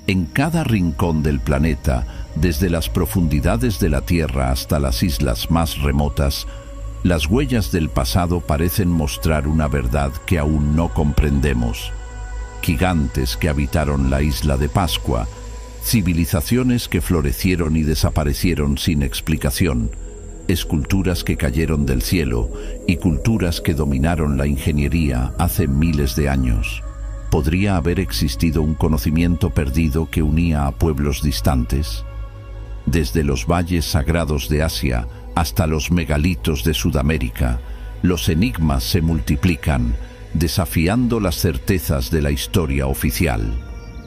En cada rincón del planeta, desde las profundidades de la Tierra hasta las islas más remotas, las huellas del pasado parecen mostrar una verdad que aún no comprendemos. Gigantes que habitaron la isla de Pascua, civilizaciones que florecieron y desaparecieron sin explicación, esculturas que cayeron del cielo y culturas que dominaron la ingeniería hace miles de años. ¿Podría haber existido un conocimiento perdido que unía a pueblos distantes? Desde los valles sagrados de Asia hasta los megalitos de Sudamérica, los enigmas se multiplican, desafiando las certezas de la historia oficial.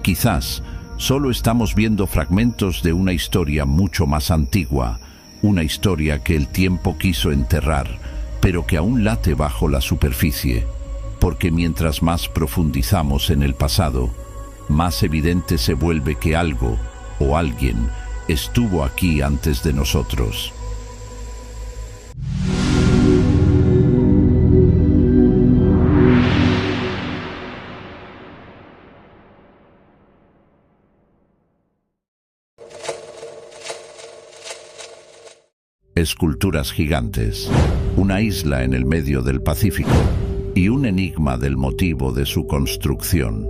Quizás solo estamos viendo fragmentos de una historia mucho más antigua, una historia que el tiempo quiso enterrar, pero que aún late bajo la superficie, porque mientras más profundizamos en el pasado, más evidente se vuelve que algo o alguien estuvo aquí antes de nosotros. Esculturas gigantes, una isla en el medio del Pacífico y un enigma del motivo de su construcción.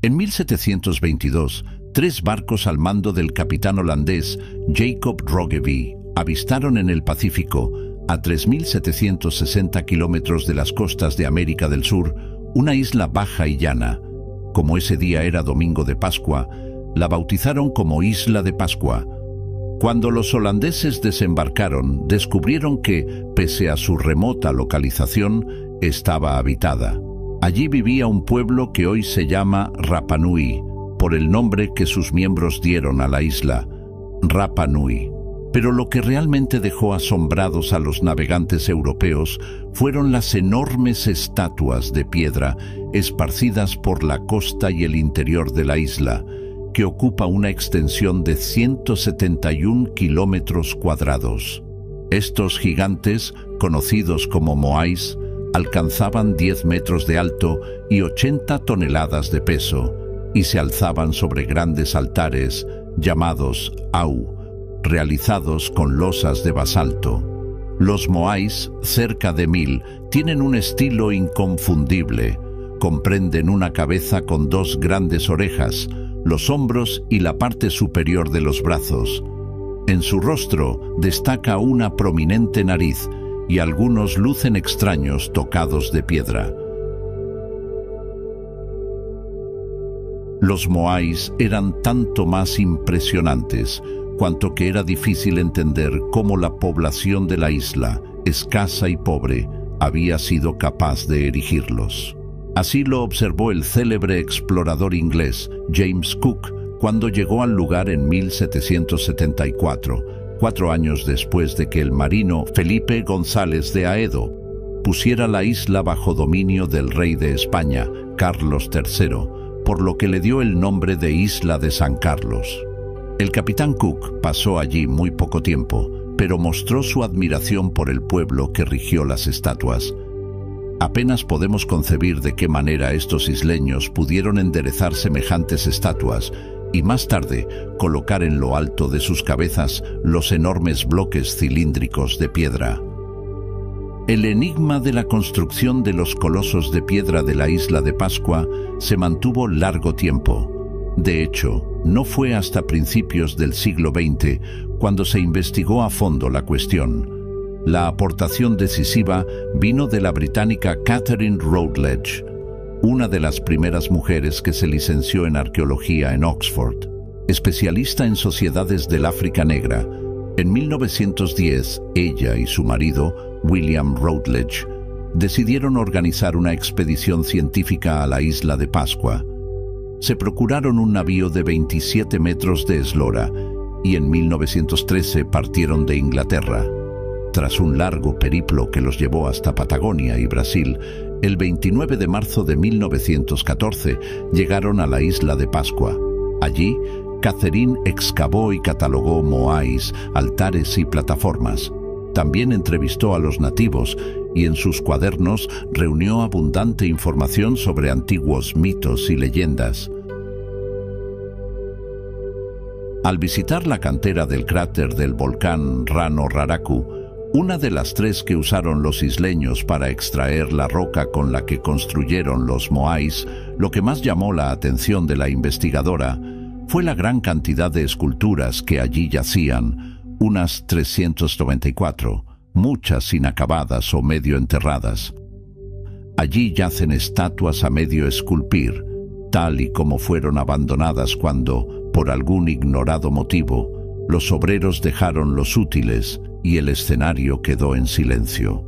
En 1722, 3 barcos al mando del capitán holandés Jacob Roggeveen avistaron en el Pacífico, a 3.760 kilómetros de las costas de América del Sur, una isla baja y llana. Como ese día era domingo de Pascua, la bautizaron como Isla de Pascua. Cuando los holandeses desembarcaron, descubrieron que, pese a su remota localización, estaba habitada. Allí vivía un pueblo que hoy se llama Rapa Nui, por el nombre que sus miembros dieron a la isla, Rapa Nui. Pero lo que realmente dejó asombrados a los navegantes europeos fueron las enormes estatuas de piedra esparcidas por la costa y el interior de la isla, que ocupa una extensión de 171 kilómetros cuadrados. Estos gigantes, conocidos como moais, alcanzaban 10 metros de alto y 80 toneladas de peso, y se alzaban sobre grandes altares llamados au, realizados con losas de basalto. Los moais, cerca de 1000, tienen un estilo inconfundible. Comprenden una cabeza con 2 grandes orejas, los hombros y la parte superior de los brazos. En su rostro destaca una prominente nariz y algunos lucen extraños tocados de piedra. Los moais eran tanto más impresionantes cuanto que era difícil entender cómo la población de la isla, escasa y pobre, había sido capaz de erigirlos. Así lo observó el célebre explorador inglés James Cook cuando llegó al lugar en 1774, 4 años después de que el marino Felipe González de Haedo pusiera la isla bajo dominio del rey de España, Carlos III, por lo que le dio el nombre de Isla de San Carlos. El capitán Cook pasó allí muy poco tiempo, pero mostró su admiración por el pueblo que rigió las estatuas. Apenas podemos concebir de qué manera estos isleños pudieron enderezar semejantes estatuas y más tarde colocar en lo alto de sus cabezas los enormes bloques cilíndricos de piedra. El enigma de la construcción de los colosos de piedra de la isla de Pascua se mantuvo largo tiempo. De hecho, no fue hasta principios del siglo XX cuando se investigó a fondo la cuestión. La aportación decisiva vino de la británica Catherine Routledge, una de las primeras mujeres que se licenció en arqueología en Oxford. Especialista en sociedades del África Negra, en 1910 ella y su marido, William Routledge, decidieron organizar una expedición científica a la isla de Pascua. Se procuraron un navío de 27 metros de eslora y en 1913 partieron de Inglaterra. Tras un largo periplo que los llevó hasta Patagonia y Brasil, el 29 de marzo de 1914 llegaron a la isla de Pascua. Allí, Catherine excavó y catalogó moais, altares y plataformas. También entrevistó a los nativos y en sus cuadernos reunió abundante información sobre antiguos mitos y leyendas. Al visitar la cantera del cráter del volcán Rano Raraku, una de las tres que usaron los isleños para extraer la roca con la que construyeron los moais, lo que más llamó la atención de la investigadora fue la gran cantidad de esculturas que allí yacían, unas 394, muchas inacabadas o medio enterradas. Allí yacen estatuas a medio esculpir, tal y como fueron abandonadas cuando, por algún ignorado motivo, los obreros dejaron los útiles y el escenario quedó en silencio.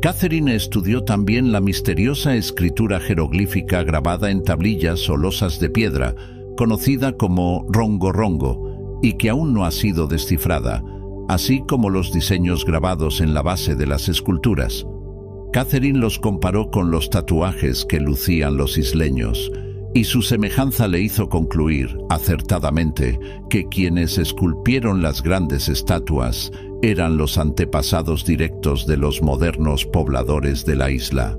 Catherine estudió también la misteriosa escritura jeroglífica grabada en tablillas o losas de piedra, conocida como rongo rongo, y que aún no ha sido descifrada, así como los diseños grabados en la base de las esculturas. Catherine los comparó con los tatuajes que lucían los isleños, y su semejanza le hizo concluir, acertadamente, que quienes esculpieron las grandes estatuas eran los antepasados directos de los modernos pobladores de la isla.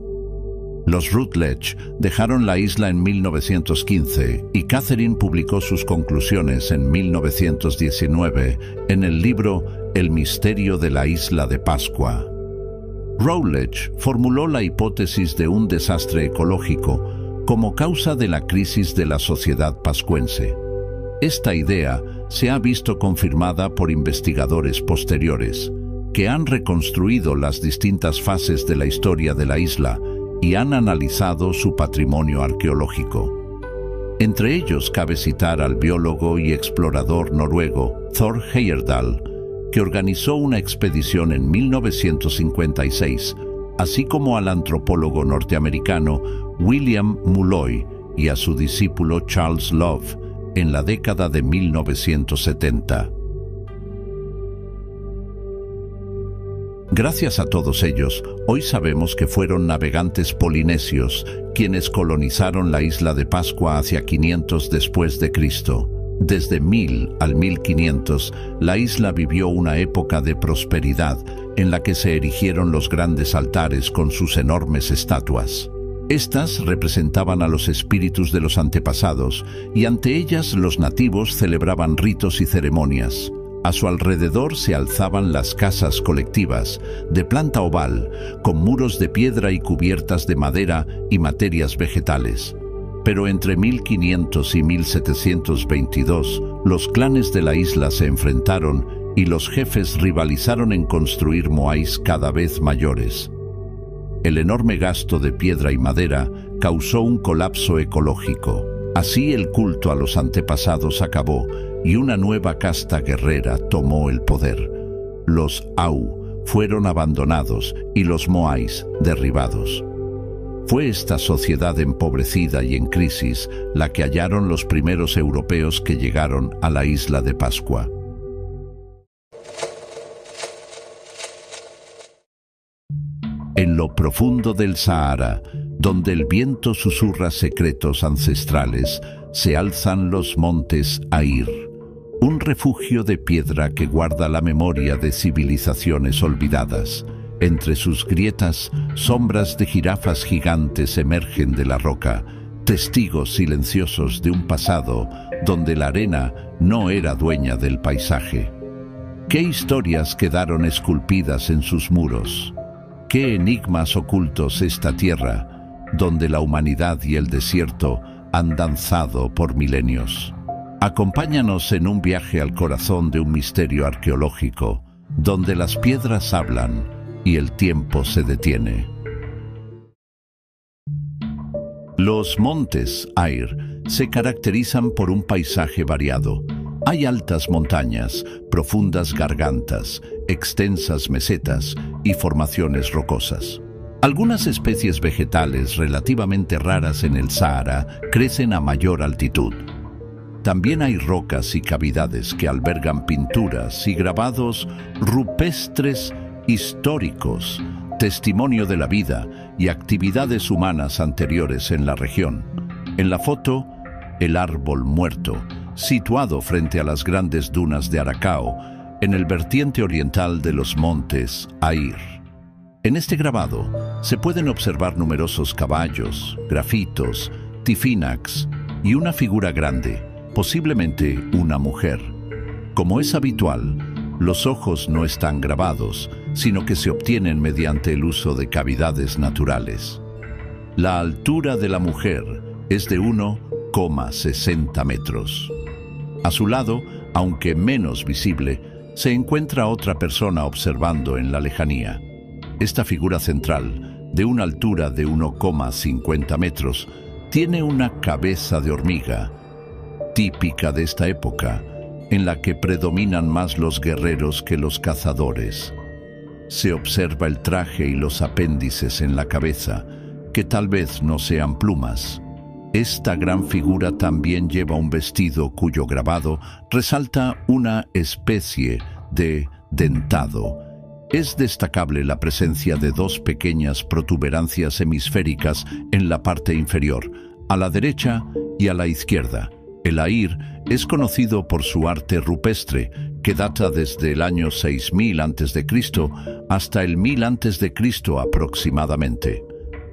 Los Rutledge dejaron la isla en 1915 y Catherine publicó sus conclusiones en 1919 en el libro El misterio de la isla de Pascua. Rowledge formuló la hipótesis de un desastre ecológico como causa de la crisis de la sociedad pascuense. Esta idea se ha visto confirmada por investigadores posteriores, que han reconstruido las distintas fases de la historia de la isla y han analizado su patrimonio arqueológico. Entre ellos cabe citar al biólogo y explorador noruego Thor Heyerdahl, que organizó una expedición en 1956, así como al antropólogo norteamericano William Mulloy y a su discípulo Charles Love en la década de 1970. Gracias a todos ellos, hoy sabemos que fueron navegantes polinesios quienes colonizaron la isla de Pascua hacia 500 después de Cristo. Desde 1000 al 1500, la isla vivió una época de prosperidad en la que se erigieron los grandes altares con sus enormes estatuas. Estas representaban a los espíritus de los antepasados y ante ellas los nativos celebraban ritos y ceremonias. A su alrededor se alzaban las casas colectivas, de planta oval, con muros de piedra y cubiertas de madera y materias vegetales. Pero entre 1500 y 1722, los clanes de la isla se enfrentaron y los jefes rivalizaron en construir moais cada vez mayores. El enorme gasto de piedra y madera causó un colapso ecológico. Así el culto a los antepasados acabó y una nueva casta guerrera tomó el poder. Los Au fueron abandonados y los moais derribados. Fue esta sociedad empobrecida y en crisis la que hallaron los primeros europeos que llegaron a la isla de Pascua. En lo profundo del Sahara, donde el viento susurra secretos ancestrales, se alzan los montes Air, un refugio de piedra que guarda la memoria de civilizaciones olvidadas. Entre sus grietas, sombras de jirafas gigantes emergen de la roca, testigos silenciosos de un pasado donde la arena no era dueña del paisaje. ¿Qué historias quedaron esculpidas en sus muros? ¿Qué enigmas ocultos esta tierra, donde la humanidad y el desierto han danzado por milenios? Acompáñanos en un viaje al corazón de un misterio arqueológico, donde las piedras hablan y el tiempo se detiene. Los montes Air se caracterizan por un paisaje variado. Hay altas montañas, profundas gargantas, extensas mesetas y formaciones rocosas. Algunas especies vegetales relativamente raras en el Sahara crecen a mayor altitud. También hay rocas y cavidades que albergan pinturas y grabados rupestres históricos, testimonio de la vida y actividades humanas anteriores en la región. En la foto el árbol muerto, situado frente a las grandes dunas de Aracao, en el vertiente oriental de los montes Air. En este grabado se pueden observar numerosos caballos, grafitos, tifinacs y una figura grande, posiblemente una mujer. Como es habitual, los ojos no están grabados, sino que se obtienen mediante el uso de cavidades naturales. La altura de la mujer es de 1,60 metros. A su lado, aunque menos visible, se encuentra otra persona observando en la lejanía. Esta figura central, de una altura de 1,50 metros, tiene una cabeza de hormiga, típica de esta época, en la que predominan más los guerreros que los cazadores. Se observa el traje y los apéndices en la cabeza, que tal vez no sean plumas. Esta gran figura también lleva un vestido cuyo grabado resalta una especie de dentado. Es destacable la presencia de dos pequeñas protuberancias hemisféricas en la parte inferior, a la derecha y a la izquierda. El Air es conocido por su arte rupestre, que data desde el año 6000 a.C. hasta el 1000 a.C. aproximadamente.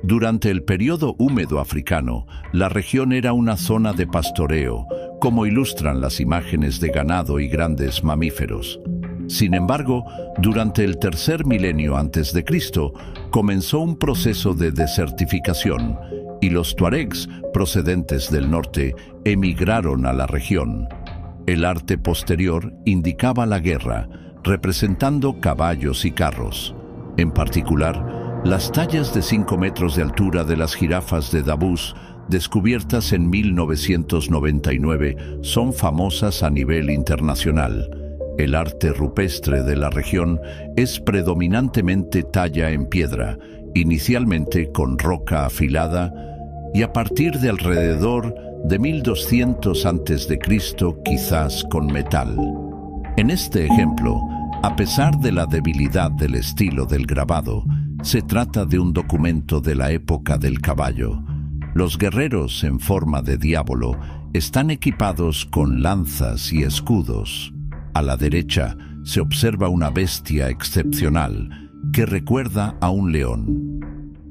Durante el período húmedo africano, la región era una zona de pastoreo, como ilustran las imágenes de ganado y grandes mamíferos. Sin embargo, durante el tercer milenio antes de Cristo, comenzó un proceso de desertificación, y los tuaregs, procedentes del norte, emigraron a la región. El arte posterior indicaba la guerra, representando caballos y carros. En particular, las tallas de 5 metros de altura de las jirafas de Davos, descubiertas en 1999, son famosas a nivel internacional. El arte rupestre de la región es predominantemente talla en piedra, inicialmente con roca afilada, y a partir de alrededor de 1200 a.C. quizás con metal. En este ejemplo, a pesar de la debilidad del estilo del grabado, se trata de un documento de la época del caballo. Los guerreros en forma de diablo están equipados con lanzas y escudos. A la derecha se observa una bestia excepcional que recuerda a un león.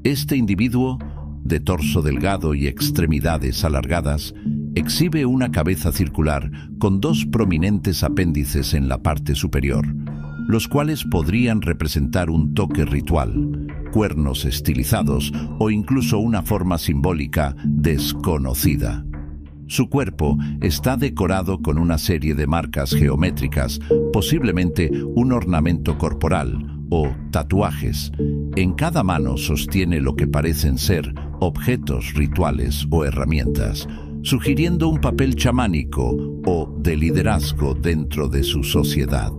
Este individuo, de torso delgado y extremidades alargadas, exhibe una cabeza circular con dos prominentes apéndices en la parte superior, los cuales podrían representar un toque ritual, cuernos estilizados o incluso una forma simbólica desconocida. Su cuerpo está decorado con una serie de marcas geométricas, posiblemente un ornamento corporal o tatuajes. En cada mano sostiene lo que parecen ser objetos rituales o herramientas, sugiriendo un papel chamánico o de liderazgo dentro de su sociedad.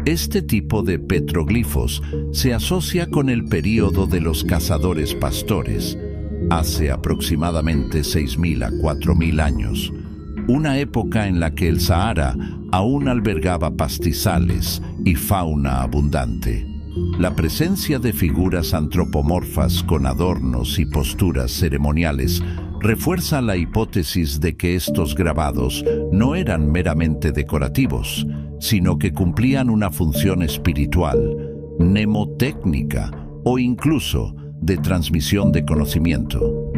Este tipo de petroglifos se asocia con el período de los cazadores-pastores, hace aproximadamente 6.000 a 4.000 años, una época en la que el Sahara aún albergaba pastizales y fauna abundante. La presencia de figuras antropomorfas con adornos y posturas ceremoniales refuerza la hipótesis de que estos grabados no eran meramente decorativos, sino que cumplían una función espiritual, mnemotécnica o incluso de transmisión de conocimiento.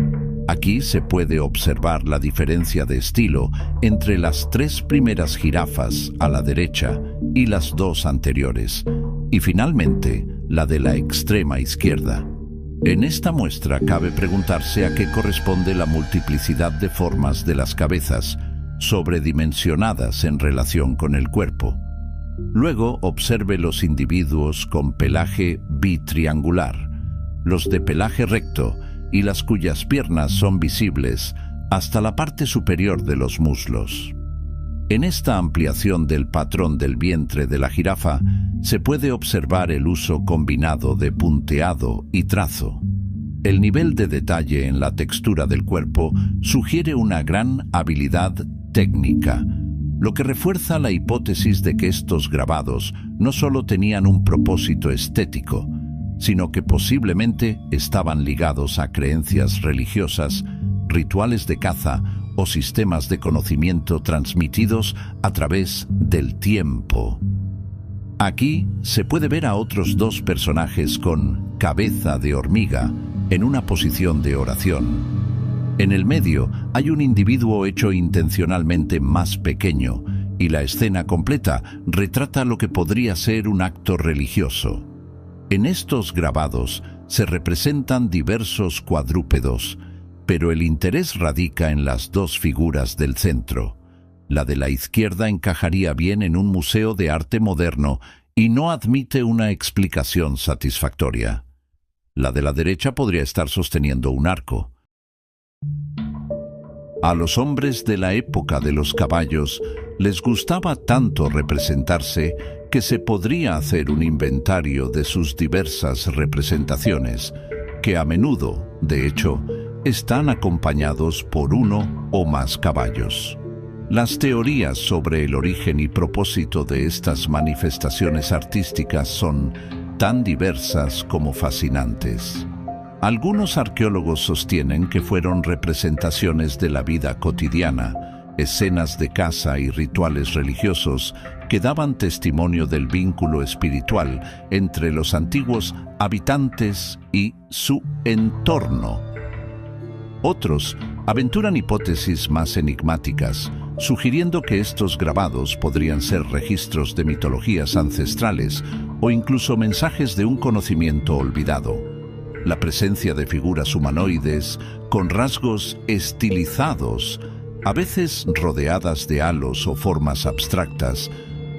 Aquí se puede observar la diferencia de estilo entre las 3 primeras jirafas a la derecha y las 2 anteriores, y finalmente la de la extrema izquierda. En esta muestra cabe preguntarse a qué corresponde la multiplicidad de formas de las cabezas, sobredimensionadas en relación con el cuerpo. Luego observe los individuos con pelaje bitriangular, los de pelaje recto y las cuyas piernas son visibles hasta la parte superior de los muslos. En esta ampliación del patrón del vientre de la jirafa se puede observar el uso combinado de punteado y trazo. El nivel de detalle en la textura del cuerpo sugiere una gran habilidad técnica, lo que refuerza la hipótesis de que estos grabados no solo tenían un propósito estético, sino que posiblemente estaban ligados a creencias religiosas, rituales de caza o sistemas de conocimiento transmitidos a través del tiempo. Aquí se puede ver a otros dos personajes con cabeza de hormiga en una posición de oración. En el medio hay un individuo hecho intencionalmente más pequeño y la escena completa retrata lo que podría ser un acto religioso. En estos grabados se representan diversos cuadrúpedos, pero el interés radica en las dos figuras del centro. La de la izquierda encajaría bien en un museo de arte moderno y no admite una explicación satisfactoria. La de la derecha podría estar sosteniendo un arco. A los hombres de la época de los caballos les gustaba tanto representarse que se podría hacer un inventario de sus diversas representaciones, que a menudo, de hecho, están acompañados por uno o más caballos. Las teorías sobre el origen y propósito de estas manifestaciones artísticas son tan diversas como fascinantes. Algunos arqueólogos sostienen que fueron representaciones de la vida cotidiana, escenas de caza y rituales religiosos que daban testimonio del vínculo espiritual entre los antiguos habitantes y su entorno. Otros aventuran hipótesis más enigmáticas, sugiriendo que estos grabados podrían ser registros de mitologías ancestrales o incluso mensajes de un conocimiento olvidado. La presencia de figuras humanoides con rasgos estilizados, a veces rodeadas de halos o formas abstractas,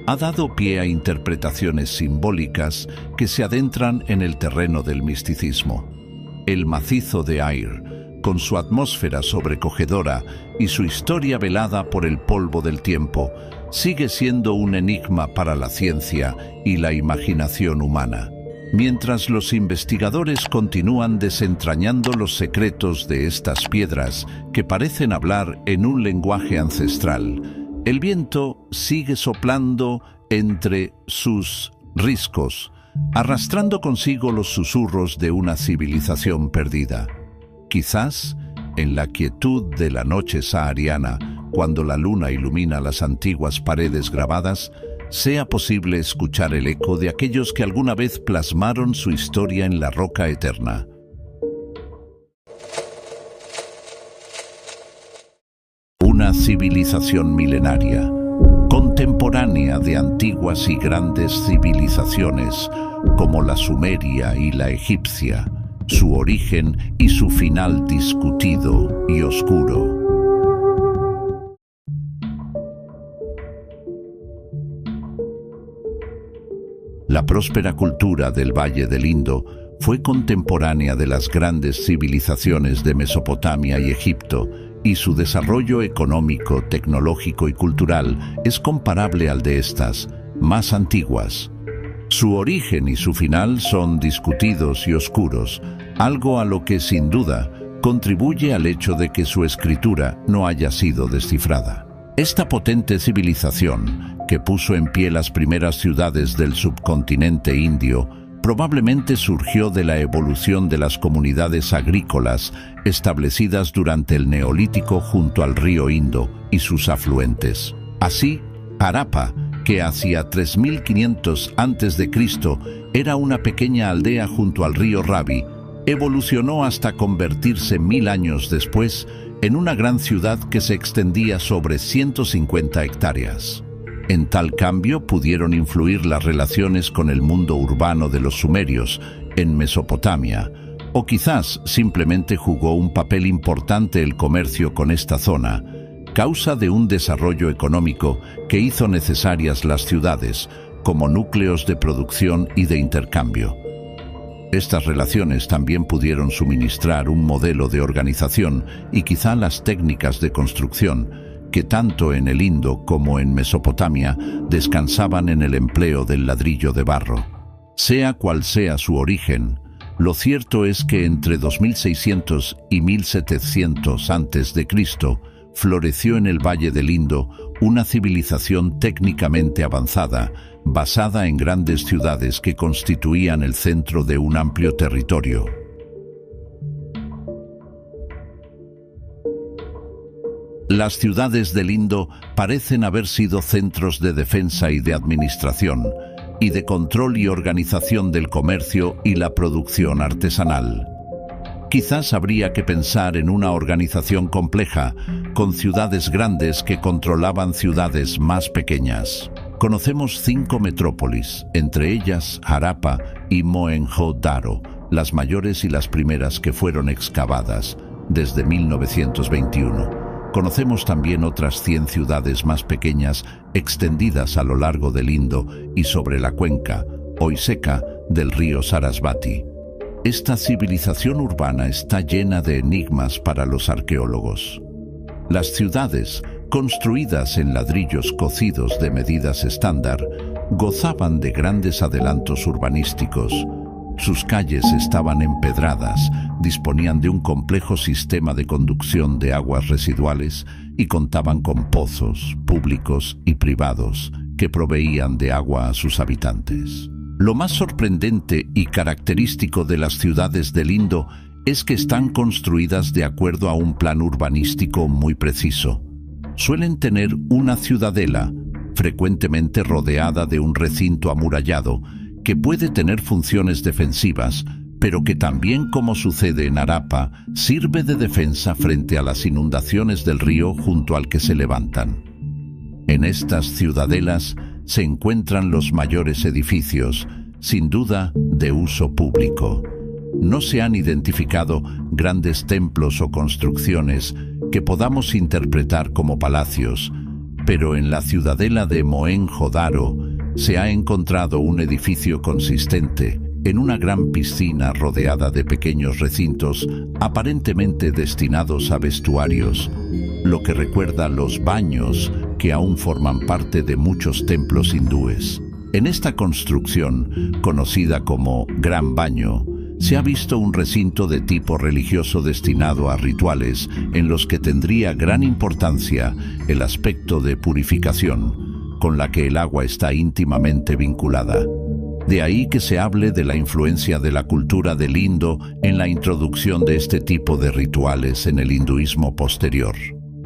ha dado pie a interpretaciones simbólicas que se adentran en el terreno del misticismo. El macizo de Ayr, con su atmósfera sobrecogedora y su historia velada por el polvo del tiempo, sigue siendo un enigma para la ciencia y la imaginación humana. Mientras los investigadores continúan desentrañando los secretos de estas piedras que parecen hablar en un lenguaje ancestral, el viento sigue soplando entre sus riscos, arrastrando consigo los susurros de una civilización perdida. Quizás, en la quietud de la noche sahariana, cuando la luna ilumina las antiguas paredes grabadas, sea posible escuchar el eco de aquellos que alguna vez plasmaron su historia en la roca eterna. Una civilización milenaria, contemporánea de antiguas y grandes civilizaciones como la sumeria y la egipcia, su origen y su final discutido y oscuro. La próspera cultura del Valle del Indo fue contemporánea de las grandes civilizaciones de Mesopotamia y Egipto, y su desarrollo económico, tecnológico y cultural es comparable al de estas, más antiguas. Su origen y su final son discutidos y oscuros, algo a lo que sin duda contribuye al hecho de que su escritura no haya sido descifrada. Esta potente civilización, que puso en pie las primeras ciudades del subcontinente indio, probablemente surgió de la evolución de las comunidades agrícolas establecidas durante el Neolítico junto al río Indo y sus afluentes. Así, Harappa, que hacia 3500 a.C. era una pequeña aldea junto al río Ravi, evolucionó hasta convertirse 1000 años después en una gran ciudad que se extendía sobre 150 hectáreas. En tal cambio pudieron influir las relaciones con el mundo urbano de los sumerios en Mesopotamia, o quizás simplemente jugó un papel importante el comercio con esta zona, causa de un desarrollo económico que hizo necesarias las ciudades como núcleos de producción y de intercambio. Estas relaciones también pudieron suministrar un modelo de organización y quizá las técnicas de construcción que tanto en el Indo como en Mesopotamia descansaban en el empleo del ladrillo de barro. Sea cual sea su origen, lo cierto es que entre 2600 y 1700 a.C. floreció en el Valle del Indo una civilización técnicamente avanzada, basada en grandes ciudades que constituían el centro de un amplio territorio. Las ciudades del Indo parecen haber sido centros de defensa y de administración, y de control y organización del comercio y la producción artesanal. Quizás habría que pensar en una organización compleja, con ciudades grandes que controlaban ciudades más pequeñas. Conocemos 5 metrópolis, entre ellas Harappa y Mohenjo-Daro, las mayores y las primeras que fueron excavadas desde 1921. Conocemos también otras 100 ciudades más pequeñas extendidas a lo largo del Indo y sobre la cuenca, hoy seca, del río Sarasvati. Esta civilización urbana está llena de enigmas para los arqueólogos. Las ciudades, construidas en ladrillos cocidos de medidas estándar, gozaban de grandes adelantos urbanísticos. Sus calles estaban empedradas, disponían de un complejo sistema de conducción de aguas residuales y contaban con pozos públicos y privados que proveían de agua a sus habitantes. Lo más sorprendente y característico de las ciudades del Indo es que están construidas de acuerdo a un plan urbanístico muy preciso. Suelen tener una ciudadela, frecuentemente rodeada de un recinto amurallado, que puede tener funciones defensivas, pero que también, como sucede en Harappa, sirve de defensa frente a las inundaciones del río junto al que se levantan. En estas ciudadelas se encuentran los mayores edificios, sin duda de uso público. No se han identificado grandes templos o construcciones que podamos interpretar como palacios, pero en la ciudadela de Mohenjo-Daro se ha encontrado un edificio consistente en una gran piscina rodeada de pequeños recintos aparentemente destinados a vestuarios, lo que recuerda los baños que aún forman parte de muchos templos hindúes. En esta construcción, conocida como Gran Baño, se ha visto un recinto de tipo religioso destinado a rituales en los que tendría gran importancia el aspecto de purificación, con la que el agua está íntimamente vinculada. De ahí que se hable de la influencia de la cultura del Indo en la introducción de este tipo de rituales en el hinduismo posterior.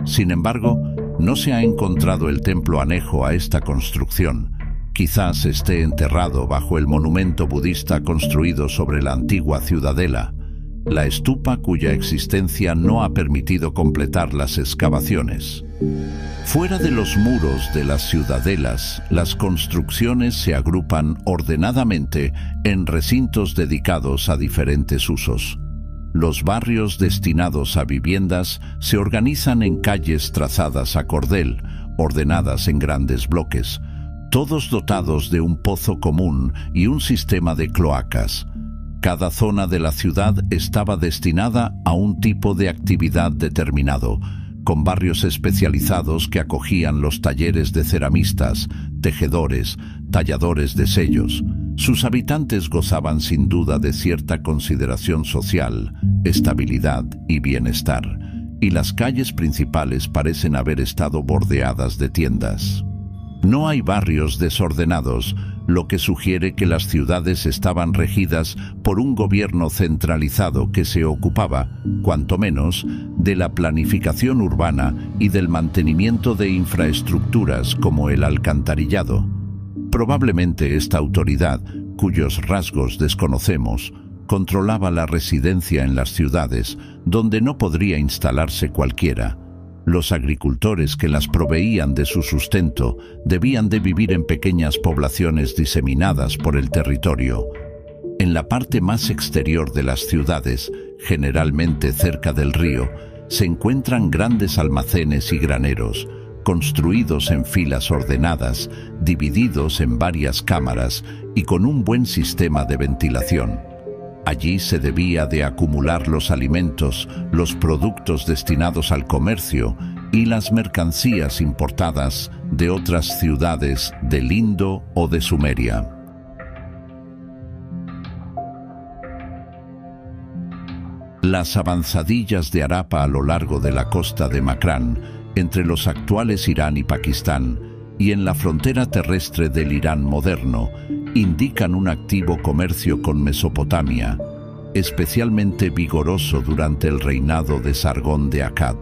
Sin embargo, no se ha encontrado el templo anejo a esta construcción. Quizás esté enterrado bajo el monumento budista construido sobre la antigua ciudadela, la estupa cuya existencia no ha permitido completar las excavaciones. Fuera de los muros de las ciudadelas, las construcciones se agrupan ordenadamente en recintos dedicados a diferentes usos. Los barrios destinados a viviendas se organizan en calles trazadas a cordel, ordenadas en grandes bloques, todos dotados de un pozo común y un sistema de cloacas. Cada zona de la ciudad estaba destinada a un tipo de actividad determinado, con barrios especializados que acogían los talleres de ceramistas, tejedores, talladores de sellos. Sus habitantes gozaban sin duda de cierta consideración social, estabilidad y bienestar, y las calles principales parecen haber estado bordeadas de tiendas. No hay barrios desordenados, lo que sugiere que las ciudades estaban regidas por un gobierno centralizado que se ocupaba, cuanto menos, de la planificación urbana y del mantenimiento de infraestructuras como el alcantarillado. Probablemente esta autoridad, cuyos rasgos desconocemos, controlaba la residencia en las ciudades, donde no podría instalarse cualquiera. Los agricultores que las proveían de su sustento debían de vivir en pequeñas poblaciones diseminadas por el territorio. En la parte más exterior de las ciudades, generalmente cerca del río, se encuentran grandes almacenes y graneros, construidos en filas ordenadas, divididos en varias cámaras y con un buen sistema de ventilación. Allí se debía de acumular los alimentos, los productos destinados al comercio y las mercancías importadas de otras ciudades del Indo o de Sumeria. Las avanzadillas de Harappa a lo largo de la costa de Makran, entre los actuales Irán y Pakistán, y en la frontera terrestre del Irán moderno, indican un activo comercio con Mesopotamia, especialmente vigoroso durante el reinado de Sargón de Akkad.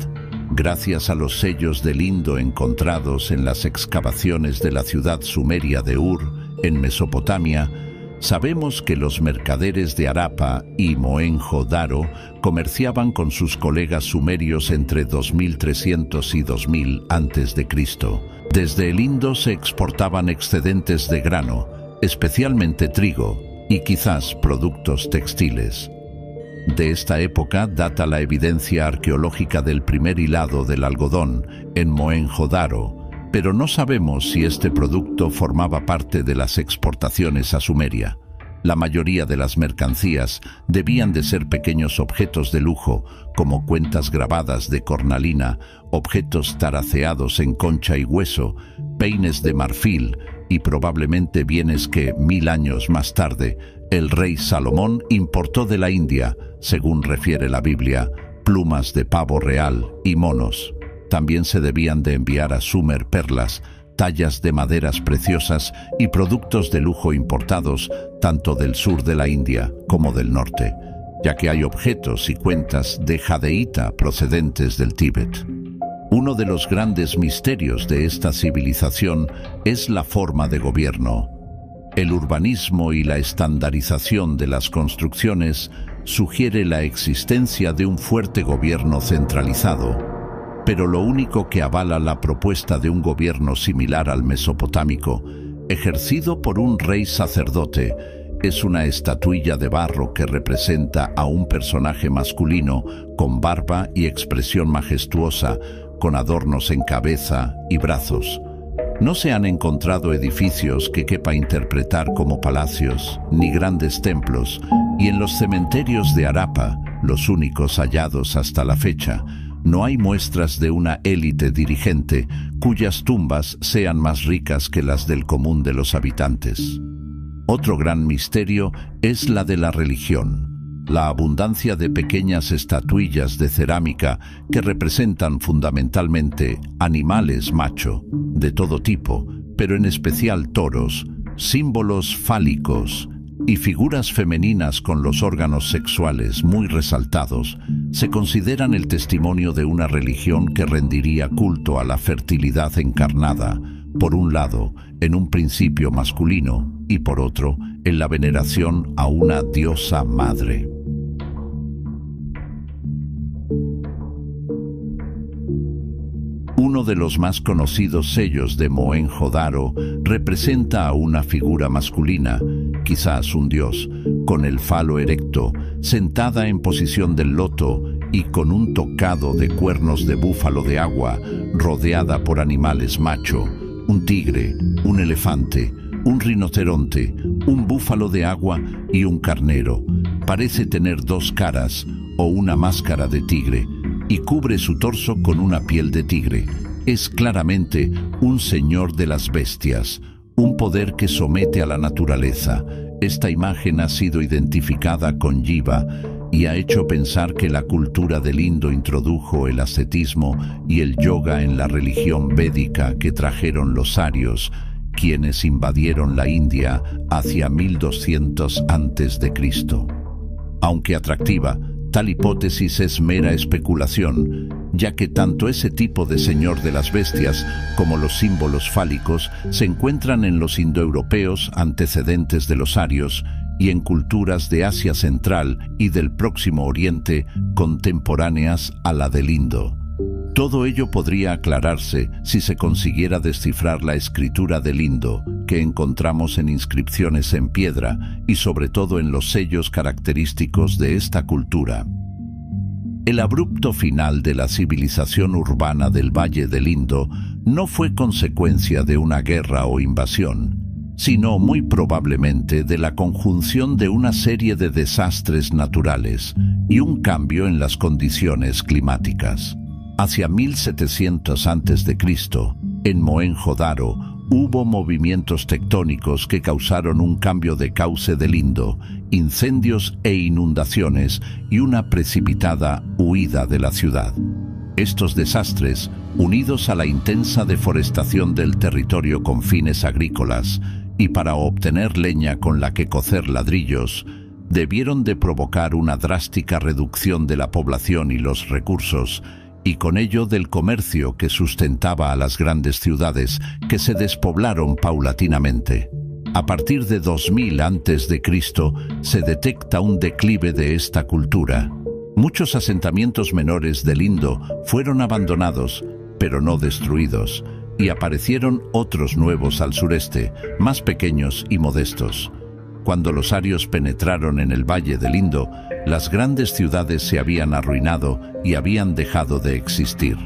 Gracias a los sellos del Indo encontrados en las excavaciones de la ciudad sumeria de Ur, en Mesopotamia, sabemos que los mercaderes de Harappa y Mohenjo-Daro comerciaban con sus colegas sumerios entre 2300 y 2000 a.C. Desde el Indo se exportaban excedentes de grano, especialmente trigo, y quizás productos textiles. De esta época data la evidencia arqueológica del primer hilado del algodón en Mohenjo-Daro, pero no sabemos si este producto formaba parte de las exportaciones a Sumeria. La mayoría de las mercancías debían de ser pequeños objetos de lujo, como cuentas grabadas de cornalina, objetos taraceados en concha y hueso, peines de marfil y probablemente bienes que, 1000 años más tarde, el rey Salomón importó de la India, según refiere la Biblia, plumas de pavo real y monos. También se debían de enviar a Sumer perlas, tallas de maderas preciosas y productos de lujo importados tanto del sur de la India como del norte, ya que hay objetos y cuentas de jadeíta procedentes del Tíbet. Uno de los grandes misterios de esta civilización es la forma de gobierno. El urbanismo y la estandarización de las construcciones sugiere la existencia de un fuerte gobierno centralizado, pero lo único que avala la propuesta de un gobierno similar al mesopotámico, ejercido por un rey sacerdote, es una estatuilla de barro que representa a un personaje masculino con barba y expresión majestuosa, con adornos en cabeza y brazos. No se han encontrado edificios que quepa interpretar como palacios, ni grandes templos, y en los cementerios de Harappa, los únicos hallados hasta la fecha, no hay muestras de una élite dirigente cuyas tumbas sean más ricas que las del común de los habitantes. Otro gran misterio es la de la religión. La abundancia de pequeñas estatuillas de cerámica que representan fundamentalmente animales macho, de todo tipo, pero en especial toros, símbolos fálicos y figuras femeninas con los órganos sexuales muy resaltados, se consideran el testimonio de una religión que rendiría culto a la fertilidad encarnada, por un lado, en un principio masculino, y por otro, en la veneración a una diosa madre. Uno de los más conocidos sellos de Mohenjo-Daro representa a una figura masculina, quizás un dios, con el falo erecto, sentada en posición del loto y con un tocado de cuernos de búfalo de agua, rodeada por animales macho, un tigre, un elefante, un rinoceronte, un búfalo de agua y un carnero. Parece tener dos caras o una máscara de tigre y cubre su torso con una piel de tigre. Es claramente un señor de las bestias, un poder que somete a la naturaleza. Esta imagen ha sido identificada con Jiva y ha hecho pensar que la cultura del Indo introdujo el ascetismo y el yoga en la religión védica que trajeron los arios, quienes invadieron la India hacia 1200 a.C. Aunque atractiva, tal hipótesis es mera especulación, ya que tanto ese tipo de señor de las bestias como los símbolos fálicos se encuentran en los indoeuropeos antecedentes de los arios y en culturas de Asia Central y del Próximo Oriente contemporáneas a la del Indo. Todo ello podría aclararse si se consiguiera descifrar la escritura del Indo, que encontramos en inscripciones en piedra y sobre todo en los sellos característicos de esta cultura. El abrupto final de la civilización urbana del Valle del Indo no fue consecuencia de una guerra o invasión, sino muy probablemente de la conjunción de una serie de desastres naturales y un cambio en las condiciones climáticas. Hacia 1700 a.C., en Mohenjo-Daro, hubo movimientos tectónicos que causaron un cambio de cauce del Indo, incendios e inundaciones y una precipitada huida de la ciudad. Estos desastres, unidos a la intensa deforestación del territorio con fines agrícolas y para obtener leña con la que cocer ladrillos, debieron de provocar una drástica reducción de la población y los recursos, y con ello del comercio que sustentaba a las grandes ciudades, que se despoblaron paulatinamente. A partir de 2000 a.C. se detecta un declive de esta cultura. Muchos asentamientos menores del Indo fueron abandonados, pero no destruidos, y aparecieron otros nuevos al sureste, más pequeños y modestos. Cuando los arios penetraron en el valle del Indo, las grandes ciudades se habían arruinado y habían dejado de existir.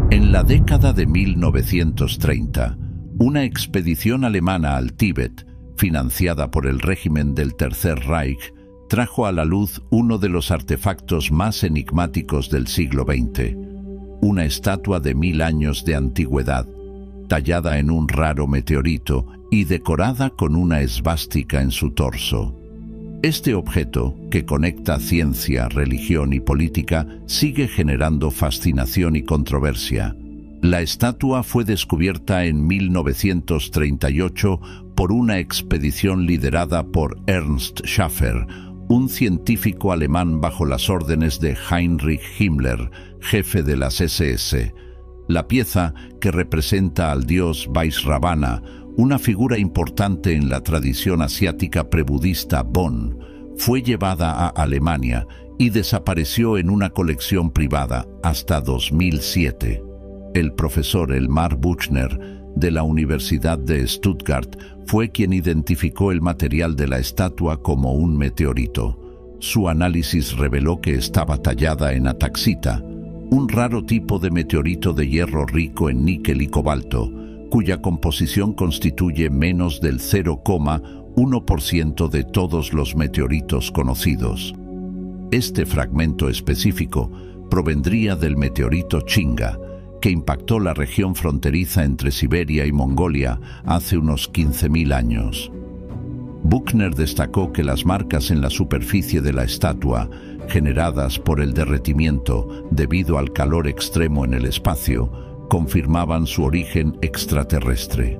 En la década de 1930, una expedición alemana al Tíbet, financiada por el régimen del Tercer Reich, trajo a la luz uno de los artefactos más enigmáticos del siglo XX, una estatua de 1000 años de antigüedad, tallada en un raro meteorito y decorada con una esvástica en su torso. Este objeto, que conecta ciencia, religión y política, sigue generando fascinación y controversia. La estatua fue descubierta en 1938 por una expedición liderada por Ernst Schäfer, un científico alemán bajo las órdenes de Heinrich Himmler, jefe de las SS. La pieza, que representa al dios Vaisravana, una figura importante en la tradición asiática prebudista Bon, fue llevada a Alemania y desapareció en una colección privada hasta 2007. El profesor Elmar Buchner, de la Universidad de Stuttgart, fue quien identificó el material de la estatua como un meteorito. Su análisis reveló que estaba tallada en ataxita, un raro tipo de meteorito de hierro rico en níquel y cobalto, cuya composición constituye menos del 0,1% de todos los meteoritos conocidos. Este fragmento específico provendría del meteorito Chinga, que impactó la región fronteriza entre Siberia y Mongolia hace unos 15.000 años. Buchner destacó que las marcas en la superficie de la estatua, generadas por el derretimiento debido al calor extremo en el espacio, confirmaban su origen extraterrestre.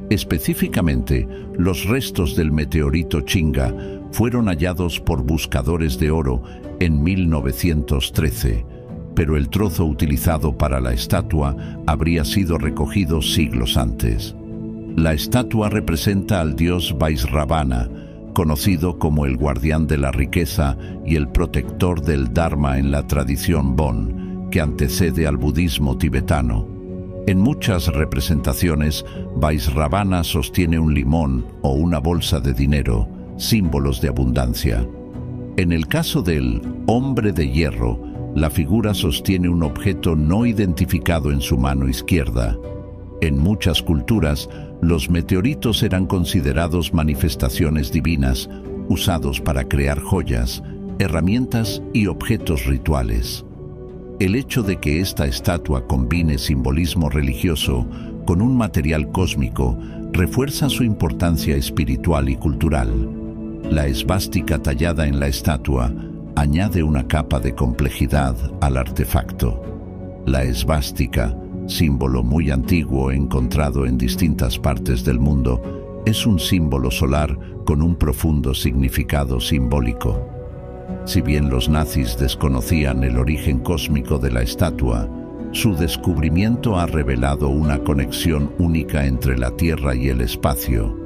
Específicamente, los restos del meteorito Chinga fueron hallados por buscadores de oro en 1913, pero el trozo utilizado para la estatua habría sido recogido siglos antes. La estatua representa al dios Vaisravana, conocido como el guardián de la riqueza y el protector del Dharma en la tradición Bon, que antecede al budismo tibetano. En muchas representaciones, Vaisravana sostiene un limón o una bolsa de dinero, símbolos de abundancia. En el caso del hombre de hierro, la figura sostiene un objeto no identificado en su mano izquierda. En muchas culturas, los meteoritos eran considerados manifestaciones divinas, usados para crear joyas, herramientas y objetos rituales. El hecho de que esta estatua combine simbolismo religioso con un material cósmico refuerza su importancia espiritual y cultural. La esvástica tallada en la estatua añade una capa de complejidad al artefacto. La esvástica, símbolo muy antiguo encontrado en distintas partes del mundo, es un símbolo solar con un profundo significado simbólico. Si bien los nazis desconocían el origen cósmico de la estatua, su descubrimiento ha revelado una conexión única entre la Tierra y el espacio.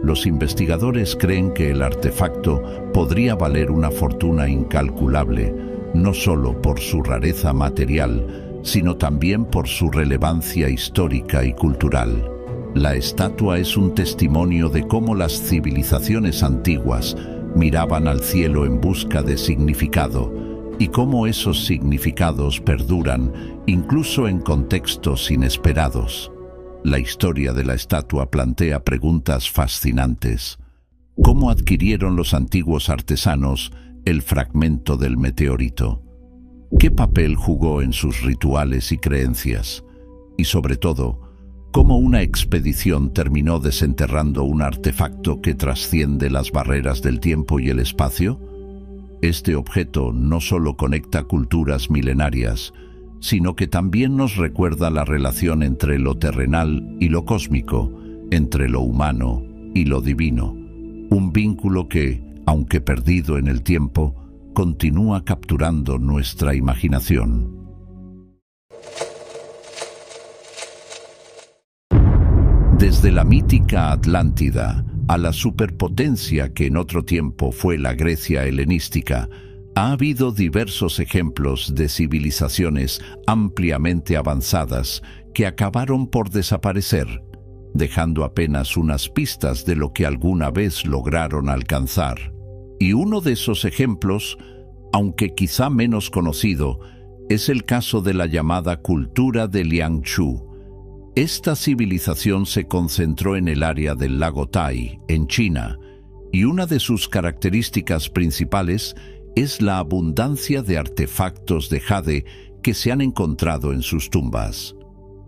Los investigadores creen que el artefacto podría valer una fortuna incalculable, no solo por su rareza material, sino también por su relevancia histórica y cultural. La estatua es un testimonio de cómo las civilizaciones antiguas miraban al cielo en busca de significado y cómo esos significados perduran incluso en contextos inesperados. La historia de la estatua plantea preguntas fascinantes. ¿Cómo adquirieron los antiguos artesanos el fragmento del meteorito? ¿Qué papel jugó en sus rituales y creencias? Y sobre todo, ¿cómo una expedición terminó desenterrando un artefacto que trasciende las barreras del tiempo y el espacio? Este objeto no solo conecta culturas milenarias, sino que también nos recuerda la relación entre lo terrenal y lo cósmico, entre lo humano y lo divino. Un vínculo que, aunque perdido en el tiempo, continúa capturando nuestra imaginación. Desde la mítica Atlántida a la superpotencia que en otro tiempo fue la Grecia helenística, ha habido diversos ejemplos de civilizaciones ampliamente avanzadas que acabaron por desaparecer, dejando apenas unas pistas de lo que alguna vez lograron alcanzar. Y uno de esos ejemplos, aunque quizá menos conocido, es el caso de la llamada cultura de Liangshu. Esta civilización se concentró en el área del lago Tai, en China, y una de sus características principales es la abundancia de artefactos de jade que se han encontrado en sus tumbas.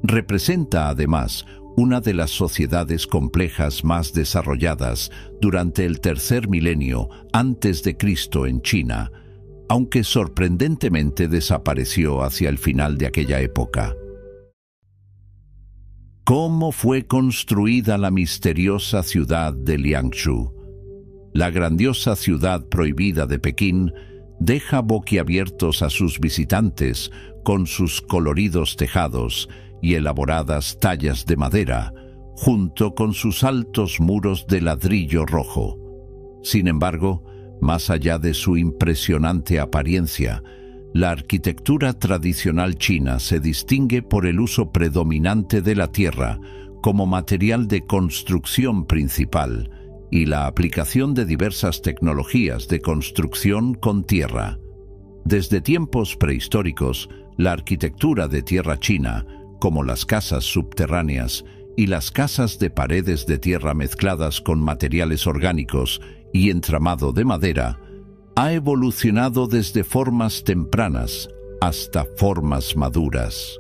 Representa, además, una de las sociedades complejas más desarrolladas durante el tercer milenio antes de Cristo en China, aunque sorprendentemente desapareció hacia el final de aquella época. ¿Cómo fue construida la misteriosa ciudad de Liangshu? La grandiosa ciudad prohibida de Pekín deja boquiabiertos a sus visitantes con sus coloridos tejados y elaboradas tallas de madera, junto con sus altos muros de ladrillo rojo. Sin embargo, más allá de su impresionante apariencia, la arquitectura tradicional china se distingue por el uso predominante de la tierra como material de construcción principal y la aplicación de diversas tecnologías de construcción con tierra. Desde tiempos prehistóricos, la arquitectura de tierra china, como las casas subterráneas y las casas de paredes de tierra mezcladas con materiales orgánicos y entramado de madera, ha evolucionado desde formas tempranas hasta formas maduras.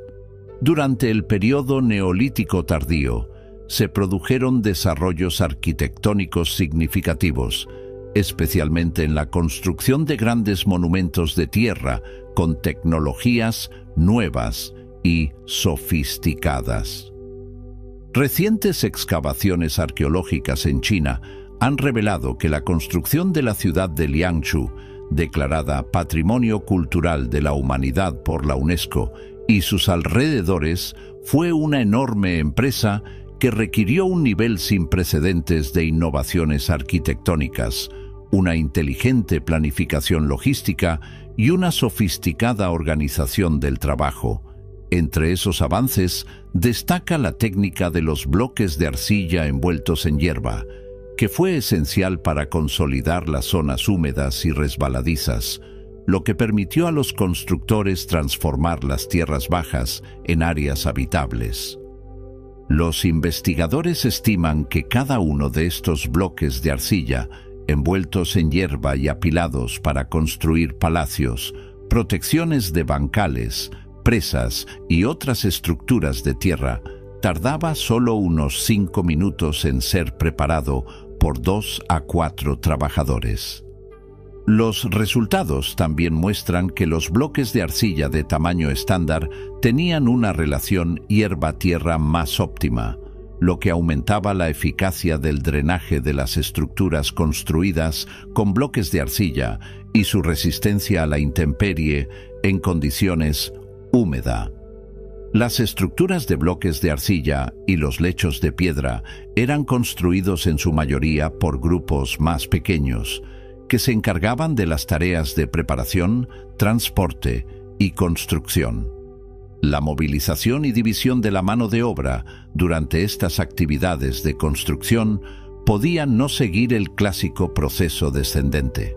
Durante el periodo neolítico tardío, se produjeron desarrollos arquitectónicos significativos, especialmente en la construcción de grandes monumentos de tierra con tecnologías nuevas y sofisticadas. Recientes excavaciones arqueológicas en China han revelado que la construcción de la ciudad de Liangshu, declarada Patrimonio Cultural de la Humanidad por la UNESCO, y sus alrededores, fue una enorme empresa que requirió un nivel sin precedentes de innovaciones arquitectónicas, una inteligente planificación logística y una sofisticada organización del trabajo. Entre esos avances destaca la técnica de los bloques de arcilla envueltos en hierba, que fue esencial para consolidar las zonas húmedas y resbaladizas, lo que permitió a los constructores transformar las tierras bajas en áreas habitables. Los investigadores estiman que cada uno de estos bloques de arcilla, envueltos en hierba y apilados para construir palacios, protecciones de bancales, presas y otras estructuras de tierra, tardaba solo unos 5 minutos en ser preparado por 2 a 4 trabajadores. Los resultados también muestran que los bloques de arcilla de tamaño estándar tenían una relación hierba-tierra más óptima, lo que aumentaba la eficacia del drenaje de las estructuras construidas con bloques de arcilla y su resistencia a la intemperie en condiciones húmedas. Las estructuras de bloques de arcilla y los lechos de piedra eran construidos en su mayoría por grupos más pequeños, que se encargaban de las tareas de preparación, transporte y construcción. La movilización y división de la mano de obra durante estas actividades de construcción podían no seguir el clásico proceso descendente.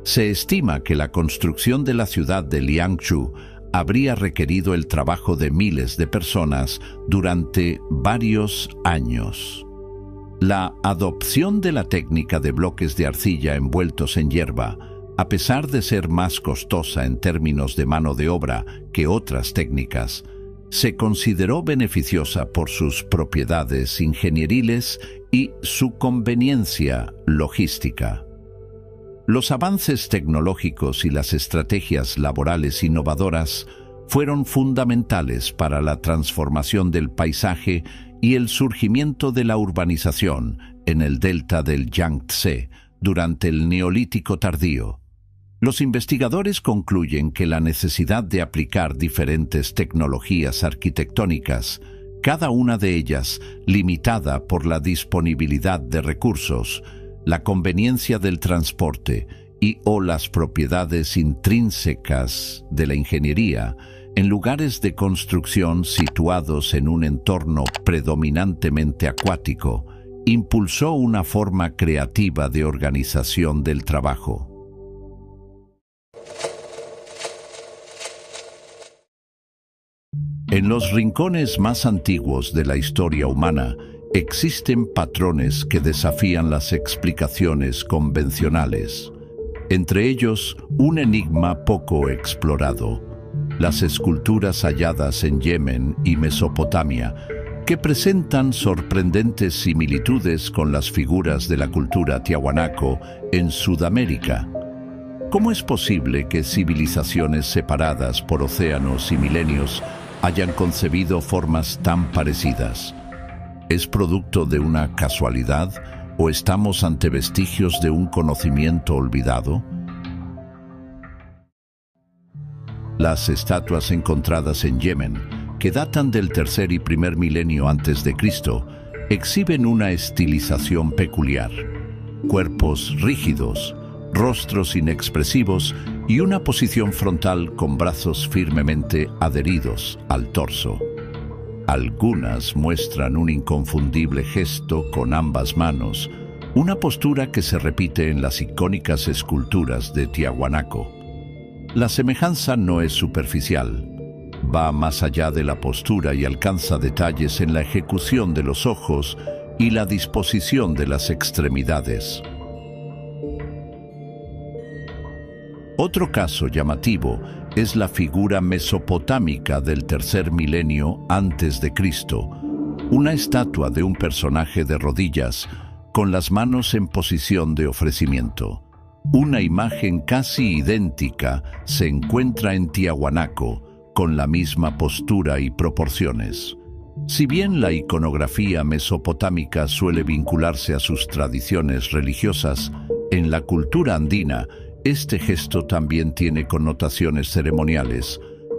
Se estima que la construcción de la ciudad de Liangshu habría requerido el trabajo de miles de personas durante varios años. La adopción de la técnica de bloques de arcilla envueltos en hierba, a pesar de ser más costosa en términos de mano de obra que otras técnicas, se consideró beneficiosa por sus propiedades ingenieriles y su conveniencia logística. Los avances tecnológicos y las estrategias laborales innovadoras fueron fundamentales para la transformación del paisaje y el surgimiento de la urbanización en el delta del Yangtze durante el Neolítico tardío. Los investigadores concluyen que la necesidad de aplicar diferentes tecnologías arquitectónicas, cada una de ellas limitada por la disponibilidad de recursos, la conveniencia del transporte o las propiedades intrínsecas de la ingeniería, en lugares de construcción situados en un entorno predominantemente acuático, impulsó una forma creativa de organización del trabajo. En los rincones más antiguos de la historia humana existen patrones que desafían las explicaciones convencionales. Entre ellos, un enigma poco explorado: las esculturas halladas en Yemen y Mesopotamia, que presentan sorprendentes similitudes con las figuras de la cultura tiahuanaco en Sudamérica. ¿Cómo es posible que civilizaciones separadas por océanos y milenios hayan concebido formas tan parecidas? ¿Es producto de una casualidad o estamos ante vestigios de un conocimiento olvidado? Las estatuas encontradas en Yemen, que datan del tercer y primer milenio antes de Cristo, exhiben una estilización peculiar: cuerpos rígidos, rostros inexpresivos y una posición frontal con brazos firmemente adheridos al torso. Algunas muestran un inconfundible gesto con ambas manos, una postura que se repite en las icónicas esculturas de Tiahuanaco. La semejanza no es superficial, va más allá de la postura y alcanza detalles en la ejecución de los ojos y la disposición de las extremidades. Otro caso llamativo es la figura mesopotámica del tercer milenio antes de Cristo, una estatua de un personaje de rodillas con las manos en posición de ofrecimiento. Una imagen casi idéntica se encuentra en Tiahuanaco, con la misma postura y proporciones. Si bien la iconografía mesopotámica suele vincularse a sus tradiciones religiosas, en la cultura andina, este gesto también tiene connotaciones ceremoniales,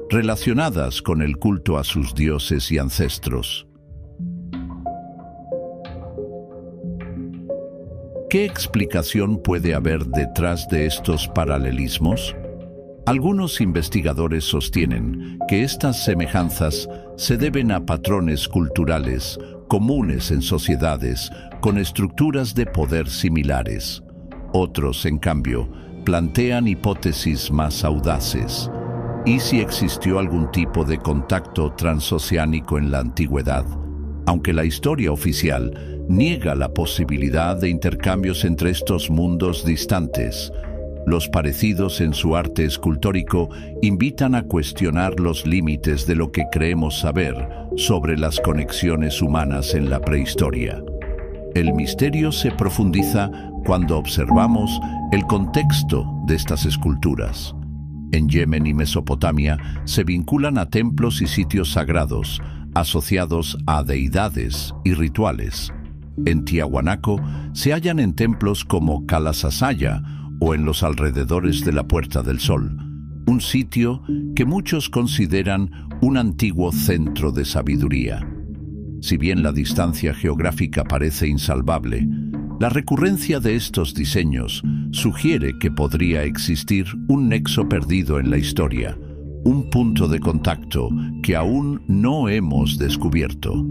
relacionadas con el culto a sus dioses y ancestros. ¿Qué explicación puede haber detrás de estos paralelismos? Algunos investigadores sostienen que estas semejanzas se deben a patrones culturales comunes en sociedades con estructuras de poder similares. Otros, en cambio, plantean hipótesis más audaces. ¿Y si existió algún tipo de contacto transoceánico en la antigüedad? Aunque la historia oficial niega la posibilidad de intercambios entre estos mundos distantes, los parecidos en su arte escultórico invitan a cuestionar los límites de lo que creemos saber sobre las conexiones humanas en la prehistoria. El misterio se profundiza cuando observamos el contexto de estas esculturas. En Yemen y Mesopotamia se vinculan a templos y sitios sagrados, asociados a deidades y rituales. En Tiahuanaco se hallan en templos como Calasasaya o en los alrededores de la Puerta del Sol, un sitio que muchos consideran un antiguo centro de sabiduría. Si bien la distancia geográfica parece insalvable, la recurrencia de estos diseños sugiere que podría existir un nexo perdido en la historia, un punto de contacto que aún no hemos descubierto.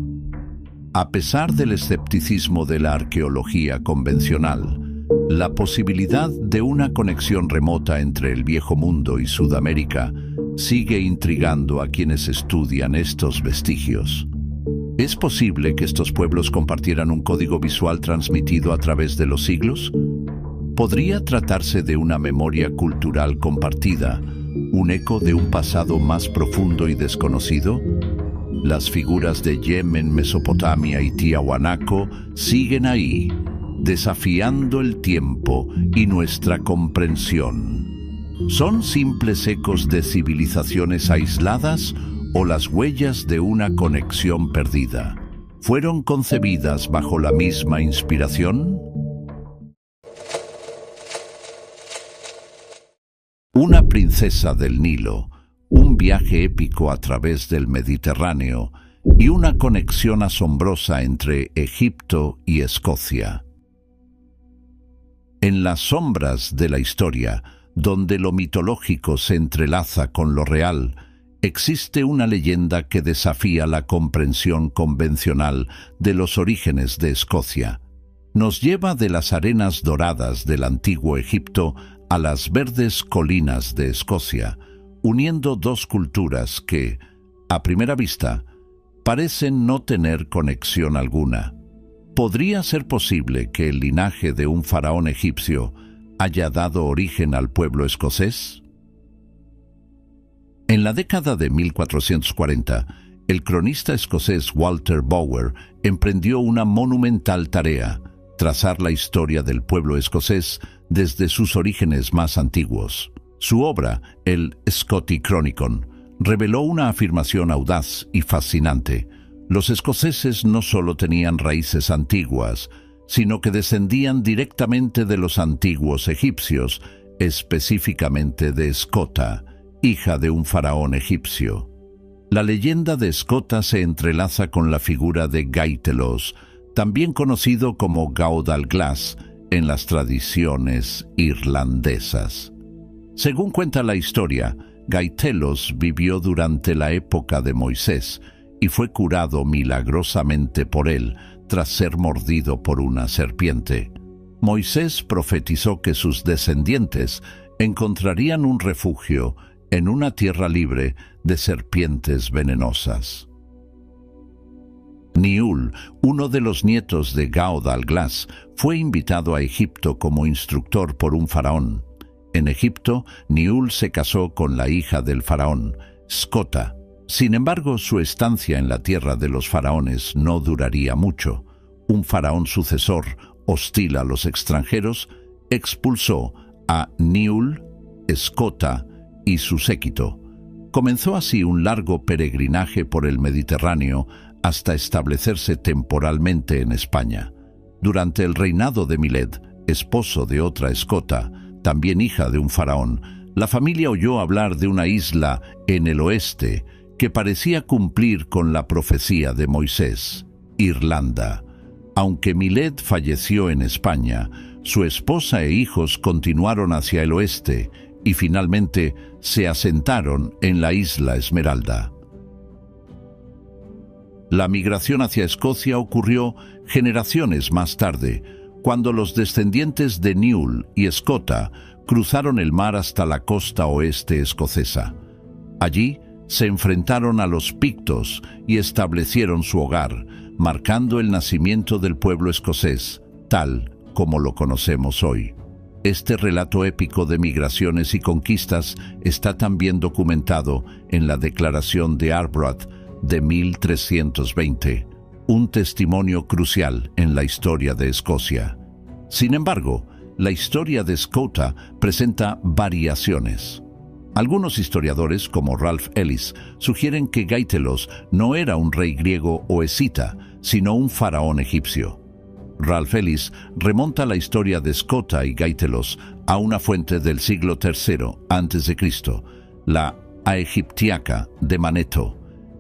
A pesar del escepticismo de la arqueología convencional, la posibilidad de una conexión remota entre el Viejo Mundo y Sudamérica sigue intrigando a quienes estudian estos vestigios. ¿Es posible que estos pueblos compartieran un código visual transmitido a través de los siglos? ¿Podría tratarse de una memoria cultural compartida, un eco de un pasado más profundo y desconocido? Las figuras de Yemen, Mesopotamia y Tiahuanaco siguen ahí, desafiando el tiempo y nuestra comprensión. ¿Son simples ecos de civilizaciones aisladas o las huellas de una conexión perdida? ¿Fueron concebidas bajo la misma inspiración? princesa del Nilo, un viaje épico a través del Mediterráneo y una conexión asombrosa entre Egipto y Escocia. En las sombras de la historia, donde lo mitológico se entrelaza con lo real, existe una leyenda que desafía la comprensión convencional de los orígenes de Escocia. Nos lleva de las arenas doradas del antiguo Egipto a las verdes colinas de Escocia, uniendo dos culturas que, a primera vista, parecen no tener conexión alguna. ¿Podría ser posible que el linaje de un faraón egipcio haya dado origen al pueblo escocés? En la década de 1440, el cronista escocés Walter Bower emprendió una monumental tarea: trazar la historia del pueblo escocés desde sus orígenes más antiguos. Su obra, el Scotti Chronicon, reveló una afirmación audaz y fascinante. Los escoceses no solo tenían raíces antiguas, sino que descendían directamente de los antiguos egipcios, específicamente de Escota, hija de un faraón egipcio. La leyenda de Escota se entrelaza con la figura de Gaitelos, también conocido como Gaudalglas en las tradiciones irlandesas. Según cuenta la historia, Gaitelos vivió durante la época de Moisés y fue curado milagrosamente por él tras ser mordido por una serpiente. Moisés profetizó que sus descendientes encontrarían un refugio en una tierra libre de serpientes venenosas. Niul, uno de los nietos de Gaudalglas, fue invitado a Egipto como instructor por un faraón. En Egipto, Niul se casó con la hija del faraón, Scota. Sin embargo, su estancia en la tierra de los faraones no duraría mucho. Un faraón sucesor, hostil a los extranjeros, expulsó a Niul, Scota y su séquito. Comenzó así un largo peregrinaje por el Mediterráneo hasta establecerse temporalmente en España. Durante el reinado de Miled, esposo de otra Escota, también hija de un faraón, la familia oyó hablar de una isla en el oeste que parecía cumplir con la profecía de Moisés, Irlanda. Aunque Miled falleció en España, su esposa e hijos continuaron hacia el oeste y finalmente se asentaron en la isla Esmeralda. La migración hacia Escocia ocurrió generaciones más tarde, cuando los descendientes de Niul y Scota cruzaron el mar hasta la costa oeste escocesa. Allí se enfrentaron a los pictos y establecieron su hogar, marcando el nacimiento del pueblo escocés, tal como lo conocemos hoy. Este relato épico de migraciones y conquistas está también documentado en la Declaración de Arbroath de 1320, un testimonio crucial en la historia de Escocia. Sin embargo, la historia de Scota presenta variaciones. Algunos historiadores, como Ralph Ellis, sugieren que Gaitelos no era un rey griego o escita, sino un faraón egipcio. Ralph Ellis remonta la historia de Scota y Gaitelos a una fuente del siglo III a.C., la Aegyptiaca de Maneto,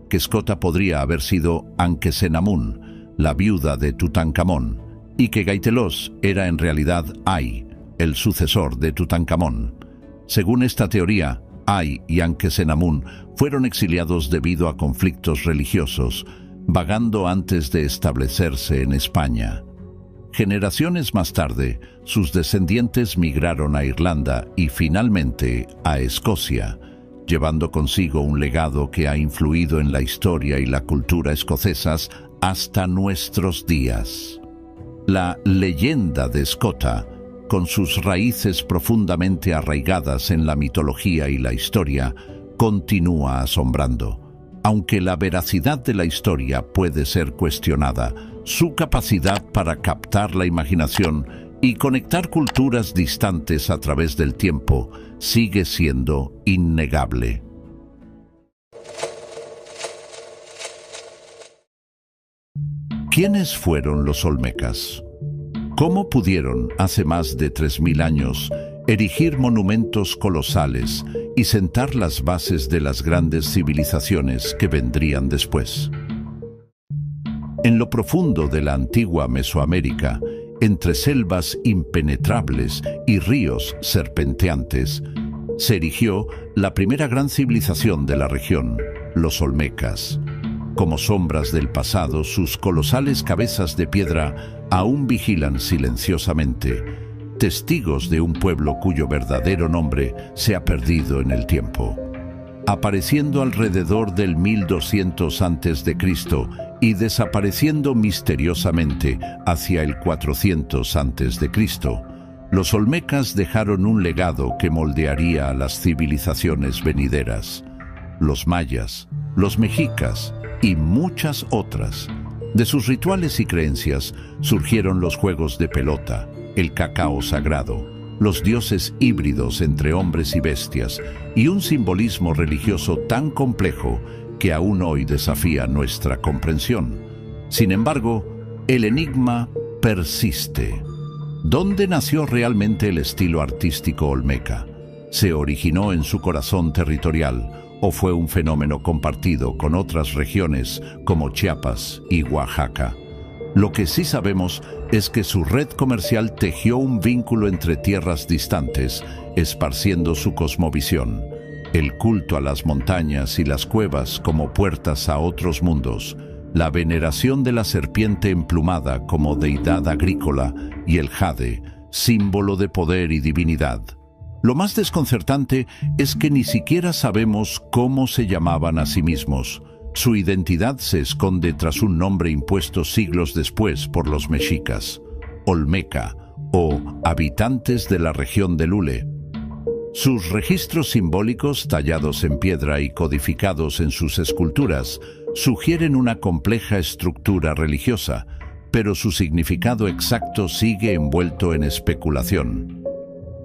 que Scota podría haber sido Ankesenamun, la viuda de Tutankamón, y que Gaitelos era en realidad Ay, el sucesor de Tutankamón. Según esta teoría, Ay y Ankesenamun fueron exiliados debido a conflictos religiosos, vagando antes de establecerse en España. Generaciones más tarde, sus descendientes migraron a Irlanda y finalmente a Escocia, llevando consigo un legado que ha influido en la historia y la cultura escocesas hasta nuestros días. La leyenda de Scota, con sus raíces profundamente arraigadas en la mitología y la historia, continúa asombrando. Aunque la veracidad de la historia puede ser cuestionada, su capacidad para captar la imaginación y conectar culturas distantes a través del tiempo sigue siendo innegable. ¿Quiénes fueron los olmecas? ¿Cómo pudieron, hace más de 3000 años, erigir monumentos colosales y sentar las bases de las grandes civilizaciones que vendrían después. En lo profundo de la antigua Mesoamérica, entre selvas impenetrables y ríos serpenteantes, se erigió la primera gran civilización de la región, los olmecas. Como sombras del pasado, sus colosales cabezas de piedra aún vigilan silenciosamente, testigos de un pueblo cuyo verdadero nombre se ha perdido en el tiempo. Apareciendo alrededor del 1200 a.C. y desapareciendo misteriosamente hacia el 400 a.C., los olmecas dejaron un legado que moldearía a las civilizaciones venideras. Los mayas, los mexicas y muchas otras. De sus rituales y creencias surgieron los juegos de pelota, el cacao sagrado, los dioses híbridos entre hombres y bestias y un simbolismo religioso tan complejo que aún hoy desafía nuestra comprensión. Sin embargo, el enigma persiste. ¿Dónde nació realmente el estilo artístico olmeca? ¿Se originó en su corazón territorial o fue un fenómeno compartido con otras regiones como Chiapas y Oaxaca? Lo que sí sabemos es que su red comercial tejió un vínculo entre tierras distantes, esparciendo su cosmovisión, el culto a las montañas y las cuevas como puertas a otros mundos, la veneración de la serpiente emplumada como deidad agrícola y el jade, símbolo de poder y divinidad. Lo más desconcertante es que ni siquiera sabemos cómo se llamaban a sí mismos. Su identidad se esconde tras un nombre impuesto siglos después por los mexicas, Olmeca o habitantes de la región de Lule. Sus registros simbólicos, tallados en piedra y codificados en sus esculturas, sugieren una compleja estructura religiosa, pero su significado exacto sigue envuelto en especulación.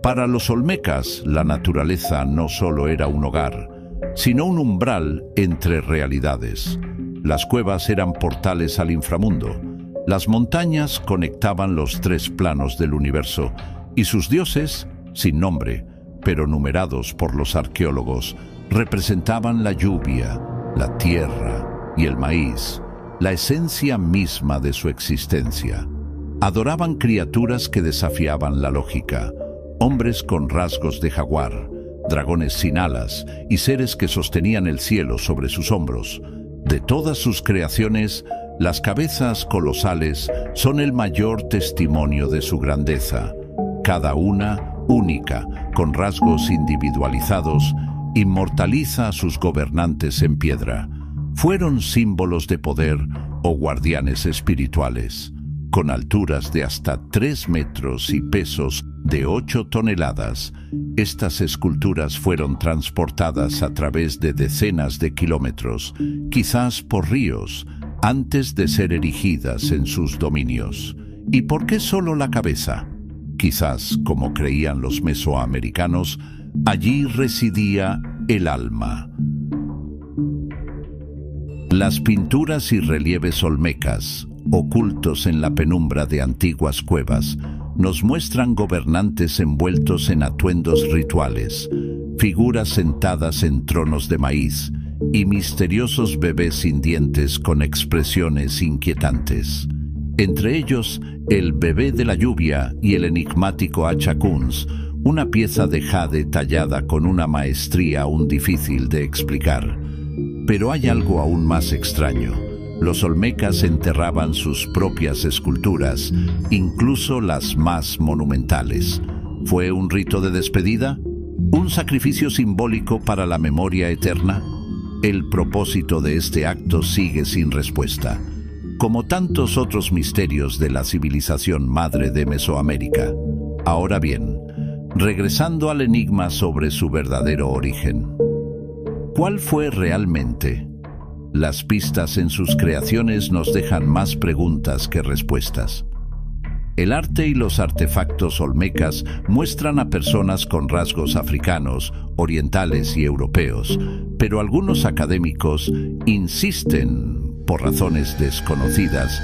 Para los olmecas, la naturaleza no solo era un hogar, sino un umbral entre realidades. Las cuevas eran portales al inframundo, las montañas conectaban los tres planos del universo, y sus dioses, sin nombre, pero numerados por los arqueólogos, representaban la lluvia, la tierra y el maíz, la esencia misma de su existencia. Adoraban criaturas que desafiaban la lógica, hombres con rasgos de jaguar, dragones sin alas y seres que sostenían el cielo sobre sus hombros. De todas sus creaciones, las cabezas colosales son el mayor testimonio de su grandeza. Cada una, única, con rasgos individualizados, inmortaliza a sus gobernantes en piedra. Fueron símbolos de poder o guardianes espirituales. Con alturas de hasta 3 metros y pesos de 8 toneladas, estas esculturas fueron transportadas a través de decenas de kilómetros, quizás por ríos, antes de ser erigidas en sus dominios. ¿Y por qué solo la cabeza? Quizás, como creían los mesoamericanos, allí residía el alma. Las pinturas y relieves olmecas, ocultos en la penumbra de antiguas cuevas, nos muestran gobernantes envueltos en atuendos rituales, figuras sentadas en tronos de maíz y misteriosos bebés sin dientes con expresiones inquietantes. Entre ellos, el bebé de la lluvia y el enigmático Hachakuns, una pieza de jade tallada con una maestría aún difícil de explicar. Pero hay algo aún más extraño. Los olmecas enterraban sus propias esculturas, incluso las más monumentales. ¿Fue un rito de despedida? ¿Un sacrificio simbólico para la memoria eterna? El propósito de este acto sigue sin respuesta, como tantos otros misterios de la civilización madre de Mesoamérica. Ahora bien, regresando al enigma sobre su verdadero origen. ¿Cuál fue realmente? Las pistas en sus creaciones nos dejan más preguntas que respuestas. El arte y los artefactos olmecas muestran a personas con rasgos africanos, orientales y europeos, pero algunos académicos insisten, por razones desconocidas,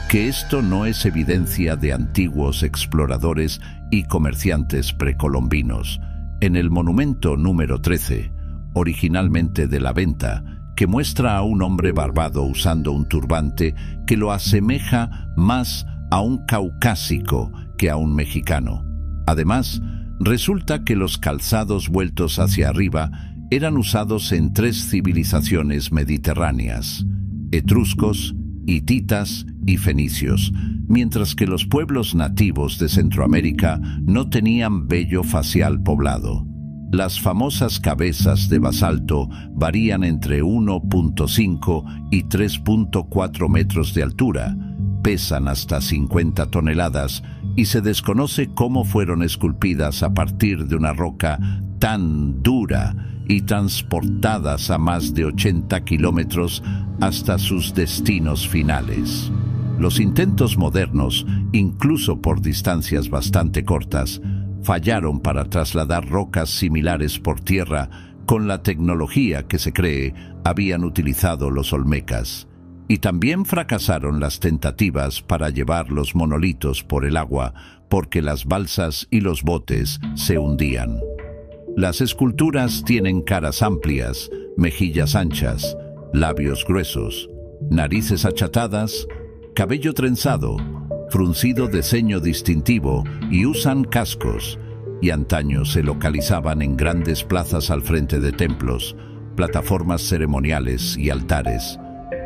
que esto no es evidencia de antiguos exploradores y comerciantes precolombinos. En el monumento número 13, originalmente de la Venta, que muestra a un hombre barbado usando un turbante que lo asemeja más a un caucásico que a un mexicano. Además, resulta que los calzados vueltos hacia arriba eran usados en 3 civilizaciones mediterráneas: etruscos, hititas y fenicios, mientras que los pueblos nativos de Centroamérica no tenían vello facial poblado. Las famosas cabezas de basalto varían entre 1.5 y 3.4 metros de altura, pesan hasta 50 toneladas y se desconoce cómo fueron esculpidas a partir de una roca tan dura y transportadas a más de 80 kilómetros hasta sus destinos finales. Los intentos modernos, incluso por distancias bastante cortas, fallaron para trasladar rocas similares por tierra con la tecnología que se cree habían utilizado los olmecas. Y también fracasaron las tentativas para llevar los monolitos por el agua, porque las balsas y los botes se hundían. Las esculturas tienen caras amplias, mejillas anchas, labios gruesos, narices achatadas, cabello trenzado, fruncido de ceño distintivo, y usan cascos, y antaño se localizaban en grandes plazas al frente de templos, plataformas ceremoniales y altares.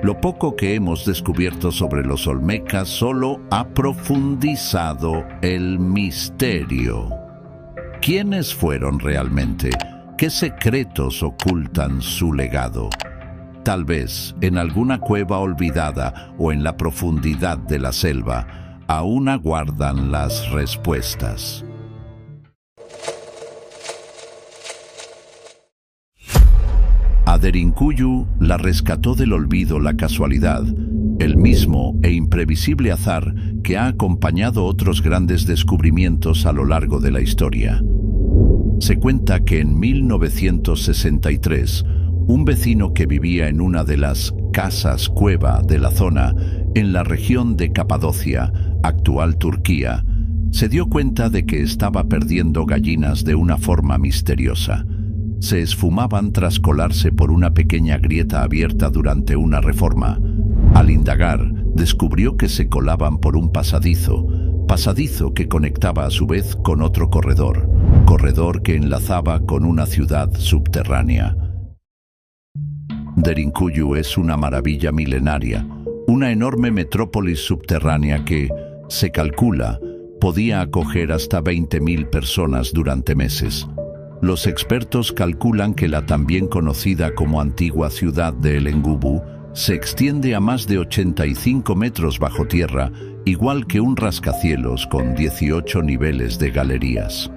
Lo poco que hemos descubierto sobre los olmecas solo ha profundizado el misterio. ¿Quiénes fueron realmente? ¿Qué secretos ocultan su legado? Tal vez en alguna cueva olvidada o en la profundidad de la selva aún aguardan las respuestas. A Derinkuyu la rescató del olvido la casualidad, el mismo e imprevisible azar que ha acompañado otros grandes descubrimientos a lo largo de la historia. Se cuenta que en 1963, un vecino que vivía en una de las casas cueva de la zona, en la región de Capadocia, actual Turquía, se dio cuenta de que estaba perdiendo gallinas de una forma misteriosa. Se esfumaban tras colarse por una pequeña grieta abierta durante una reforma. Al indagar, descubrió que se colaban por un pasadizo que conectaba a su vez con otro corredor que enlazaba con una ciudad subterránea. Derinkuyu es una maravilla milenaria, una enorme metrópolis subterránea que, se calcula, podía acoger hasta 20.000 personas durante meses. Los expertos calculan que la también conocida como antigua ciudad de El Engubu se extiende a más de 85 metros bajo tierra, igual que un rascacielos con 18 niveles de galerías.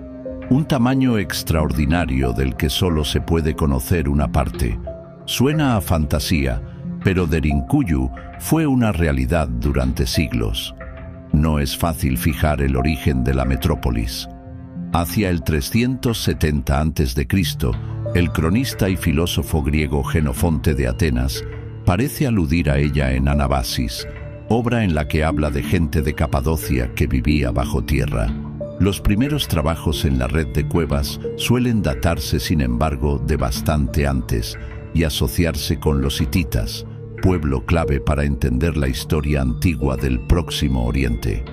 Un tamaño extraordinario del que solo se puede conocer una parte. Suena a fantasía, pero Derinkuyu fue una realidad durante siglos. No es fácil fijar el origen de la metrópolis. Hacia el 370 a.C., el cronista y filósofo griego Jenofonte de Atenas parece aludir a ella en Anabasis, obra en la que habla de gente de Capadocia que vivía bajo tierra. Los primeros trabajos en la red de cuevas suelen datarse, sin embargo, de bastante antes y asociarse con los hititas, pueblo clave para entender la historia antigua del Próximo Oriente.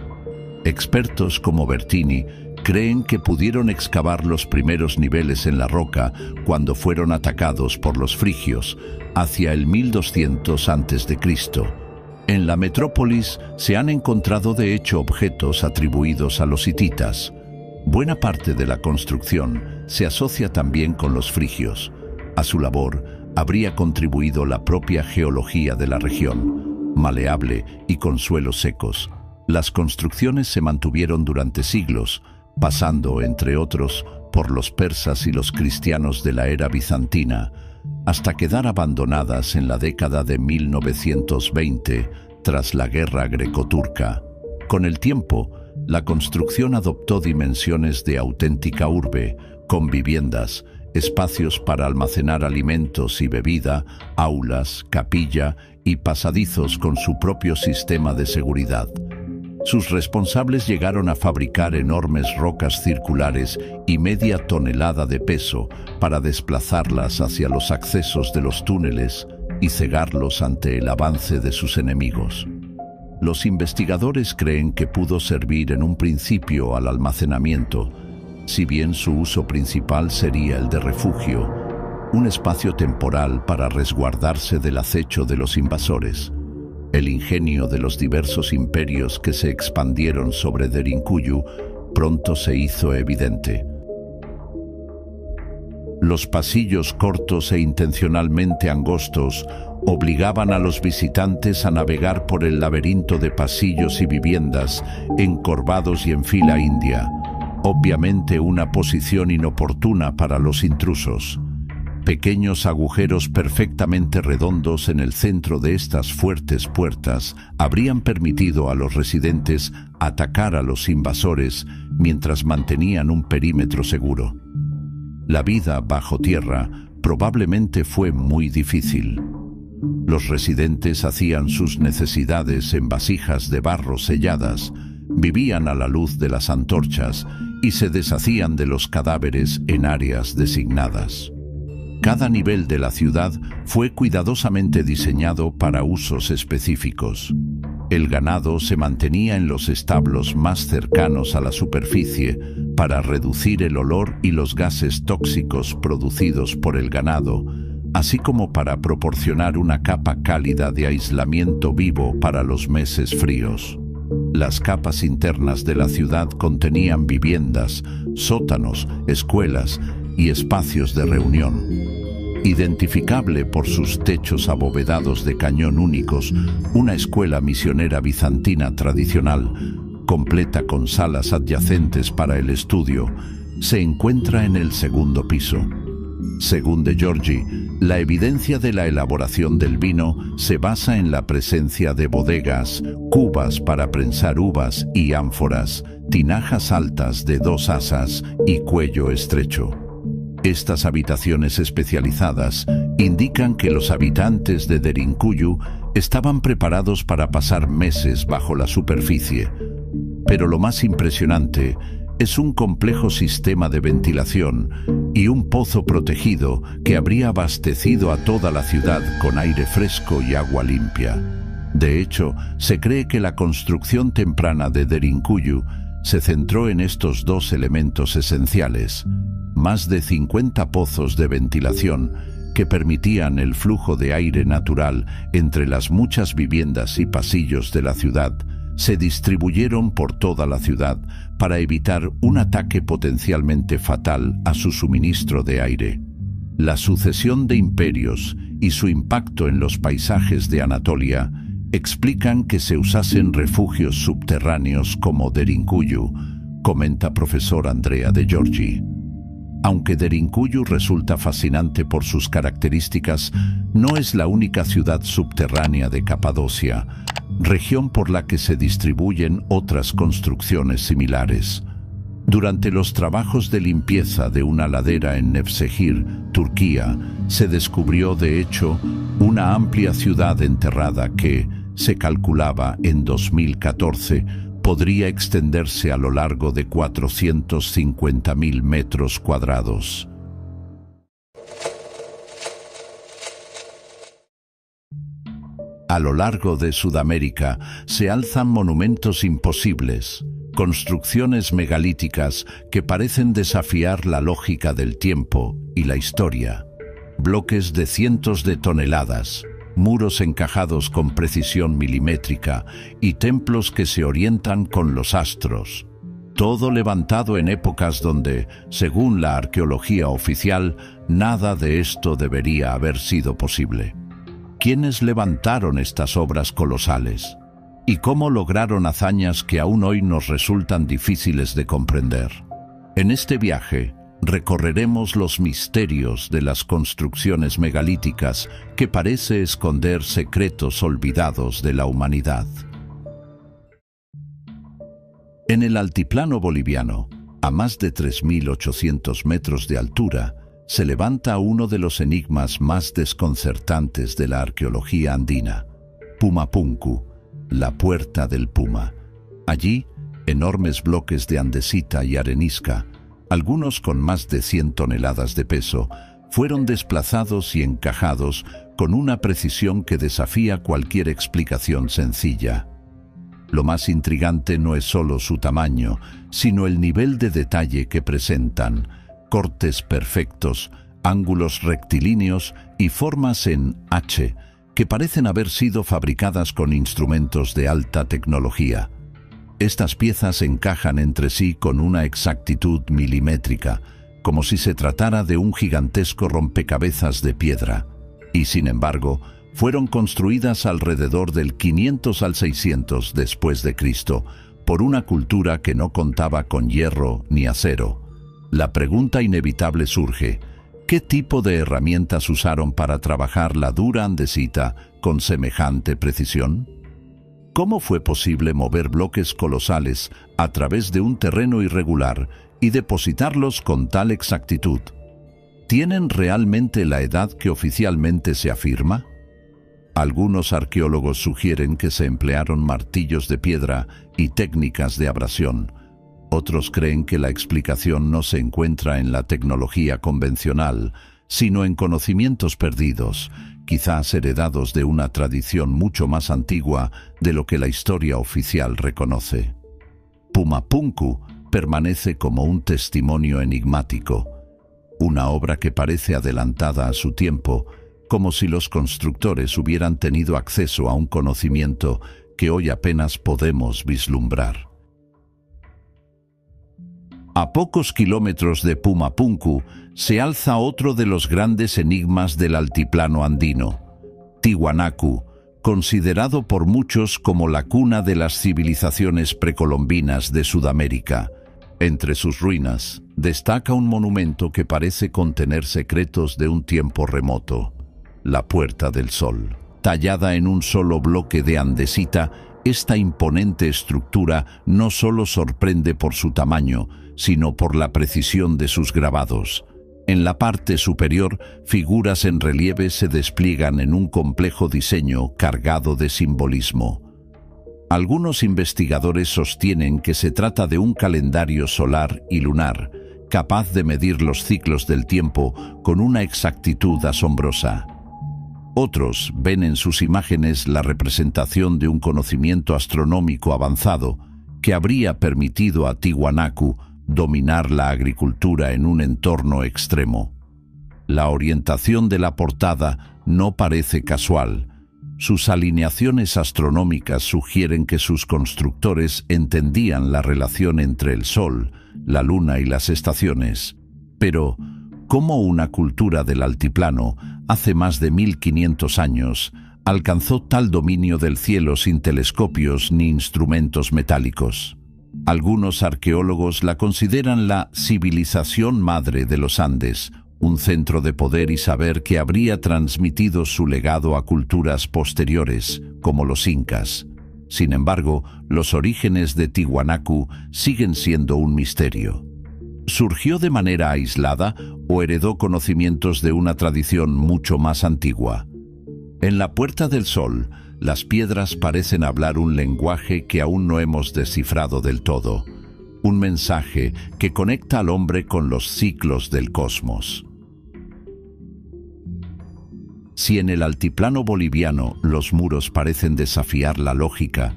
Expertos como Bertini creen que pudieron excavar los primeros niveles en la roca cuando fueron atacados por los frigios, hacia el 1200 a.C. En la metrópolis se han encontrado de hecho objetos atribuidos a los hititas. Buena parte de la construcción se asocia también con los frigios. A su labor habría contribuido la propia geología de la región, maleable y con suelos secos. Las construcciones se mantuvieron durante siglos, pasando, entre otros, por los persas y los cristianos de la era bizantina, hasta quedar abandonadas en la década de 1920 tras la guerra greco-turca. Con el tiempo, la construcción adoptó dimensiones de auténtica urbe, con viviendas, espacios para almacenar alimentos y bebida, aulas, capilla y pasadizos con su propio sistema de seguridad. Sus responsables llegaron a fabricar enormes rocas circulares y media tonelada de peso para desplazarlas hacia los accesos de los túneles y cegarlos ante el avance de sus enemigos. Los investigadores creen que pudo servir en un principio al almacenamiento, si bien su uso principal sería el de refugio, un espacio temporal para resguardarse del acecho de los invasores. El ingenio de los diversos imperios que se expandieron sobre Derinkuyu pronto se hizo evidente. Los pasillos cortos e intencionalmente angostos obligaban a los visitantes a navegar por el laberinto de pasillos y viviendas encorvados y en fila india, obviamente una posición inoportuna para los intrusos. Pequeños agujeros perfectamente redondos en el centro de estas fuertes puertas habrían permitido a los residentes atacar a los invasores mientras mantenían un perímetro seguro. La vida bajo tierra probablemente fue muy difícil. Los residentes hacían sus necesidades en vasijas de barro selladas, vivían a la luz de las antorchas y se deshacían de los cadáveres en áreas designadas. Cada nivel de la ciudad fue cuidadosamente diseñado para usos específicos. El ganado se mantenía en los establos más cercanos a la superficie para reducir el olor y los gases tóxicos producidos por el ganado, así como para proporcionar una capa cálida de aislamiento vivo para los meses fríos. Las capas internas de la ciudad contenían viviendas, sótanos, escuelas y espacios de reunión. Identificable por sus techos abovedados de cañón únicos, una escuela misionera bizantina tradicional, completa con salas adyacentes para el estudio, se encuentra en el segundo piso. Según De Giorgi, la evidencia de la elaboración del vino se basa en la presencia de bodegas, cubas para prensar uvas y ánforas, tinajas altas de 2 asas y cuello estrecho. Estas habitaciones especializadas indican que los habitantes de Derinkuyu estaban preparados para pasar meses bajo la superficie. Pero lo más impresionante es un complejo sistema de ventilación y un pozo protegido que habría abastecido a toda la ciudad con aire fresco y agua limpia. De hecho, se cree que la construcción temprana de Derinkuyu se centró en estos 2 elementos esenciales: más de 50 pozos de ventilación que permitían el flujo de aire natural entre las muchas viviendas y pasillos de la ciudad, se distribuyeron por toda la ciudad para evitar un ataque potencialmente fatal a su suministro de aire. La sucesión de imperios y su impacto en los paisajes de Anatolia explican que se usasen refugios subterráneos como Derinkuyu, comenta profesor Andrea De Giorgi. Aunque Derinkuyu resulta fascinante por sus características, no es la única ciudad subterránea de Capadocia, región por la que se distribuyen otras construcciones similares. Durante los trabajos de limpieza de una ladera en Nevşehir, Turquía, se descubrió de hecho una amplia ciudad enterrada que, se calculaba en 2014, podría extenderse a lo largo de 450.000 metros cuadrados. A lo largo de Sudamérica se alzan monumentos imposibles, construcciones megalíticas que parecen desafiar la lógica del tiempo y la historia. Bloques de cientos de toneladas, muros encajados con precisión milimétrica y templos que se orientan con los astros. Todo levantado en épocas donde, según la arqueología oficial, nada de esto debería haber sido posible. ¿Quiénes levantaron estas obras colosales? ¿Y cómo lograron hazañas que aún hoy nos resultan difíciles de comprender? En este viaje, recorreremos los misterios de las construcciones megalíticas que parece esconder secretos olvidados de la humanidad. En el altiplano boliviano, a más de 3.800 metros de altura, se levanta uno de los enigmas más desconcertantes de la arqueología andina: Pumapunku, la Puerta del Puma. Allí, enormes bloques de andesita y arenisca, algunos con más de 100 toneladas de peso, fueron desplazados y encajados con una precisión que desafía cualquier explicación sencilla. Lo más intrigante no es solo su tamaño, sino el nivel de detalle que presentan: cortes perfectos, ángulos rectilíneos y formas en H, que parecen haber sido fabricadas con instrumentos de alta tecnología. Estas piezas encajan entre sí con una exactitud milimétrica, como si se tratara de un gigantesco rompecabezas de piedra, y sin embargo, fueron construidas alrededor del 500 al 600 después de Cristo, por una cultura que no contaba con hierro ni acero. La pregunta inevitable surge: ¿qué tipo de herramientas usaron para trabajar la dura andesita con semejante precisión? ¿Cómo fue posible mover bloques colosales a través de un terreno irregular y depositarlos con tal exactitud? ¿Tienen realmente la edad que oficialmente se afirma? Algunos arqueólogos sugieren que se emplearon martillos de piedra y técnicas de abrasión. Otros creen que la explicación no se encuentra en la tecnología convencional, sino en conocimientos perdidos, quizás heredados de una tradición mucho más antigua de lo que la historia oficial reconoce. Pumapunku permanece como un testimonio enigmático, una obra que parece adelantada a su tiempo, como si los constructores hubieran tenido acceso a un conocimiento que hoy apenas podemos vislumbrar. A pocos kilómetros de Pumapunku se alza otro de los grandes enigmas del altiplano andino: Tiwanaku, considerado por muchos como la cuna de las civilizaciones precolombinas de Sudamérica. Entre sus ruinas destaca un monumento que parece contener secretos de un tiempo remoto: la Puerta del Sol. Tallada en un solo bloque de andesita, esta imponente estructura no solo sorprende por su tamaño, sino por la precisión de sus grabados. En la parte superior, figuras en relieve se despliegan en un complejo diseño cargado de simbolismo. Algunos investigadores sostienen que se trata de un calendario solar y lunar, capaz de medir los ciclos del tiempo con una exactitud asombrosa. Otros ven en sus imágenes la representación de un conocimiento astronómico avanzado que habría permitido a Tiwanaku dominar la agricultura en un entorno extremo. La orientación de la portada no parece casual. Sus alineaciones astronómicas sugieren que sus constructores entendían la relación entre el Sol, la Luna y las estaciones. Pero, ¿cómo una cultura del altiplano, hace más de 1500 años, alcanzó tal dominio del cielo sin telescopios ni instrumentos metálicos? Algunos arqueólogos la consideran la civilización madre de los Andes, un centro de poder y saber que habría transmitido su legado a culturas posteriores, como los incas. Sin embargo, los orígenes de Tiwanaku siguen siendo un misterio. ¿Surgió de manera aislada o heredó conocimientos de una tradición mucho más antigua? En la Puerta del Sol, las piedras parecen hablar un lenguaje que aún no hemos descifrado del todo, un mensaje que conecta al hombre con los ciclos del cosmos. Si en el altiplano boliviano los muros parecen desafiar la lógica,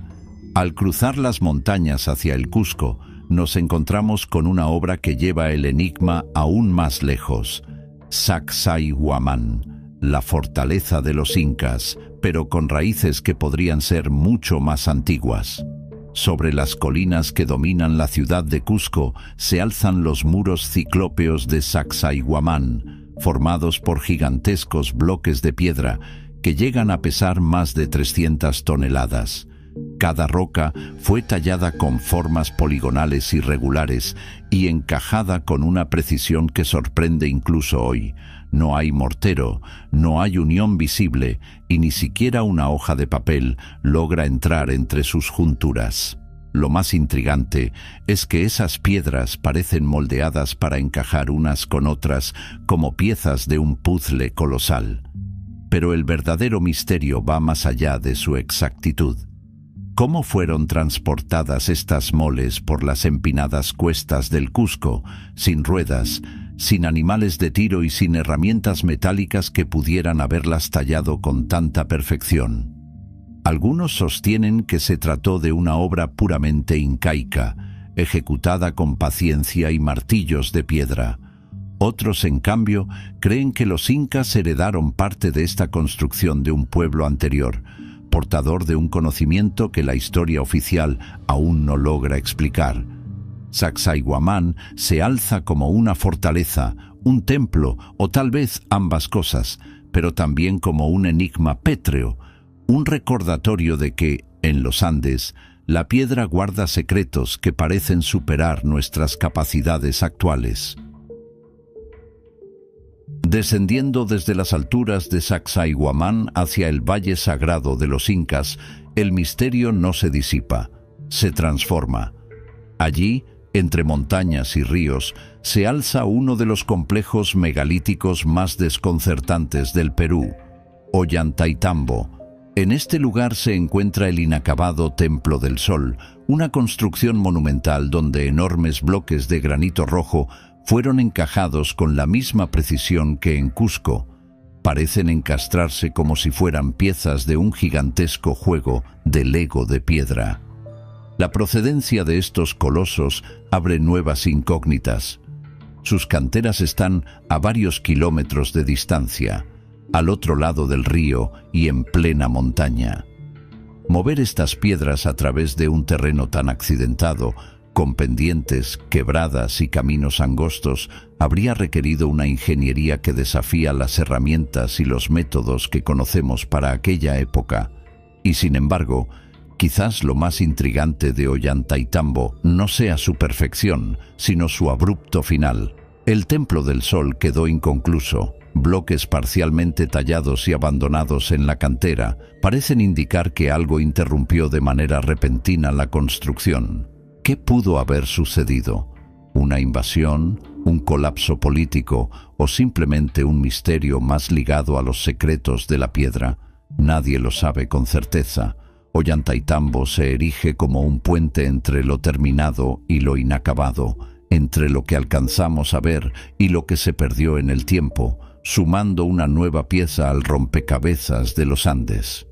al cruzar las montañas hacia el Cusco, nos encontramos con una obra que lleva el enigma aún más lejos: Sacsayhuamán, la fortaleza de los incas, pero con raíces que podrían ser mucho más antiguas. Sobre las colinas que dominan la ciudad de Cusco se alzan los muros ciclópeos de Sacsayhuamán, formados por gigantescos bloques de piedra que llegan a pesar más de 300 toneladas. Cada roca fue tallada con formas poligonales irregulares y encajada con una precisión que sorprende incluso hoy. No hay mortero, no hay unión visible y ni siquiera una hoja de papel logra entrar entre sus junturas. Lo más intrigante es que esas piedras parecen moldeadas para encajar unas con otras como piezas de un puzzle colosal. Pero el verdadero misterio va más allá de su exactitud. ¿Cómo fueron transportadas estas moles por las empinadas cuestas del Cusco, sin ruedas, sin animales de tiro y sin herramientas metálicas que pudieran haberlas tallado con tanta perfección? Algunos sostienen que se trató de una obra puramente incaica, ejecutada con paciencia y martillos de piedra. Otros, en cambio, creen que los incas heredaron parte de esta construcción de un pueblo anterior, portador de un conocimiento que la historia oficial aún no logra explicar. Sacsayhuamán se alza como una fortaleza, un templo o tal vez ambas cosas, pero también como un enigma pétreo, un recordatorio de que, en los Andes, la piedra guarda secretos que parecen superar nuestras capacidades actuales. Descendiendo desde las alturas de Sacsayhuamán hacia el valle sagrado de los incas, el misterio no se disipa, se transforma. Allí, entre montañas y ríos, se alza uno de los complejos megalíticos más desconcertantes del Perú, Ollantaytambo. En este lugar se encuentra el inacabado Templo del Sol, una construcción monumental donde enormes bloques de granito rojo fueron encajados con la misma precisión que en Cusco. Parecen encastrarse como si fueran piezas de un gigantesco juego de Lego de piedra. La procedencia de estos colosos abre nuevas incógnitas. Sus canteras están a varios kilómetros de distancia, al otro lado del río y en plena montaña. Mover estas piedras a través de un terreno tan accidentado, con pendientes, quebradas y caminos angostos, habría requerido una ingeniería que desafía las herramientas y los métodos que conocemos para aquella época. Y sin embargo, quizás lo más intrigante de Ollantaytambo no sea su perfección, sino su abrupto final. El Templo del Sol quedó inconcluso. Bloques parcialmente tallados y abandonados en la cantera parecen indicar que algo interrumpió de manera repentina la construcción. ¿Qué pudo haber sucedido? ¿Una invasión? ¿Un colapso político? ¿O simplemente un misterio más ligado a los secretos de la piedra? Nadie lo sabe con certeza. Ollantaytambo se erige como un puente entre lo terminado y lo inacabado, entre lo que alcanzamos a ver y lo que se perdió en el tiempo, sumando una nueva pieza al rompecabezas de los Andes.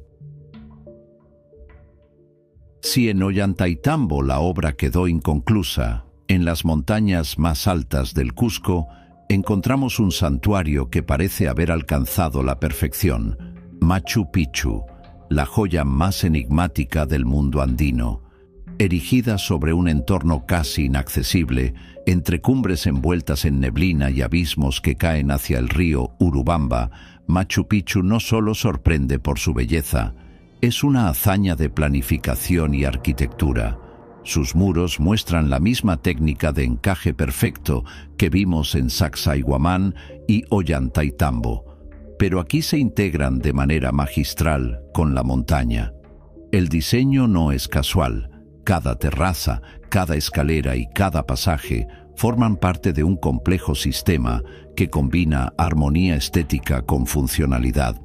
Si en Ollantaytambo la obra quedó inconclusa, en las montañas más altas del Cusco encontramos un santuario que parece haber alcanzado la perfección, Machu Picchu, la joya más enigmática del mundo andino. Erigida sobre un entorno casi inaccesible, entre cumbres envueltas en neblina y abismos que caen hacia el río Urubamba, Machu Picchu no solo sorprende por su belleza, es una hazaña de planificación y arquitectura. Sus muros muestran la misma técnica de encaje perfecto que vimos en Sacsayhuamán y Ollantaytambo, pero aquí se integran de manera magistral con la montaña. El diseño no es casual. Cada terraza, cada escalera y cada pasaje forman parte de un complejo sistema que combina armonía estética con funcionalidad.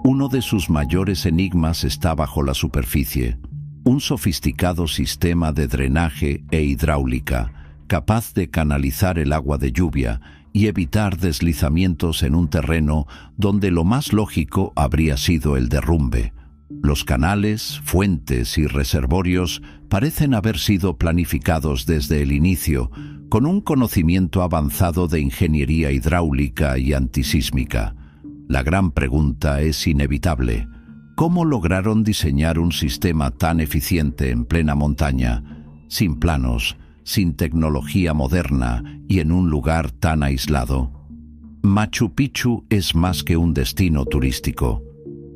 Uno de sus mayores enigmas está bajo la superficie, un sofisticado sistema de drenaje e hidráulica, capaz de canalizar el agua de lluvia y evitar deslizamientos en un terreno donde lo más lógico habría sido el derrumbe. Los canales, fuentes y reservorios parecen haber sido planificados desde el inicio, con un conocimiento avanzado de ingeniería hidráulica y antisísmica. La gran pregunta es inevitable: ¿cómo lograron diseñar un sistema tan eficiente en plena montaña, sin planos, sin tecnología moderna y en un lugar tan aislado? Machu Picchu es más que un destino turístico.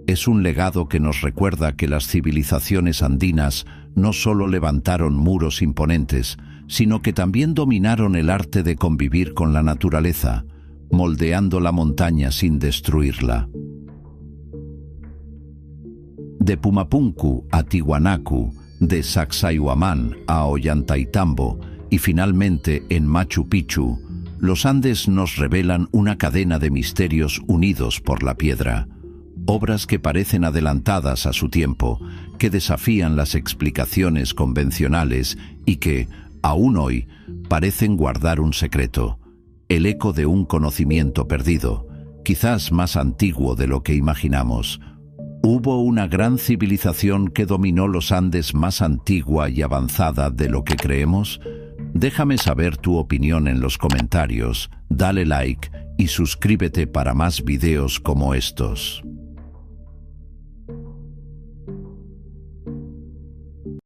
Es un legado que nos recuerda que las civilizaciones andinas no solo levantaron muros imponentes, sino que también dominaron el arte de convivir con la naturaleza, moldeando la montaña sin destruirla. De Pumapunku a Tiwanaku, de Sacsayhuamán a Ollantaytambo y finalmente en Machu Picchu, los Andes nos revelan una cadena de misterios unidos por la piedra. obras que parecen adelantadas a su tiempo, que desafían las explicaciones convencionales y que, aún hoy, parecen guardar un secreto, el eco de un conocimiento perdido, quizás más antiguo de lo que imaginamos. ¿Hubo una gran civilización que dominó los Andes más antigua y avanzada de lo que creemos? Déjame saber tu opinión en los comentarios, dale like y suscríbete para más videos como estos.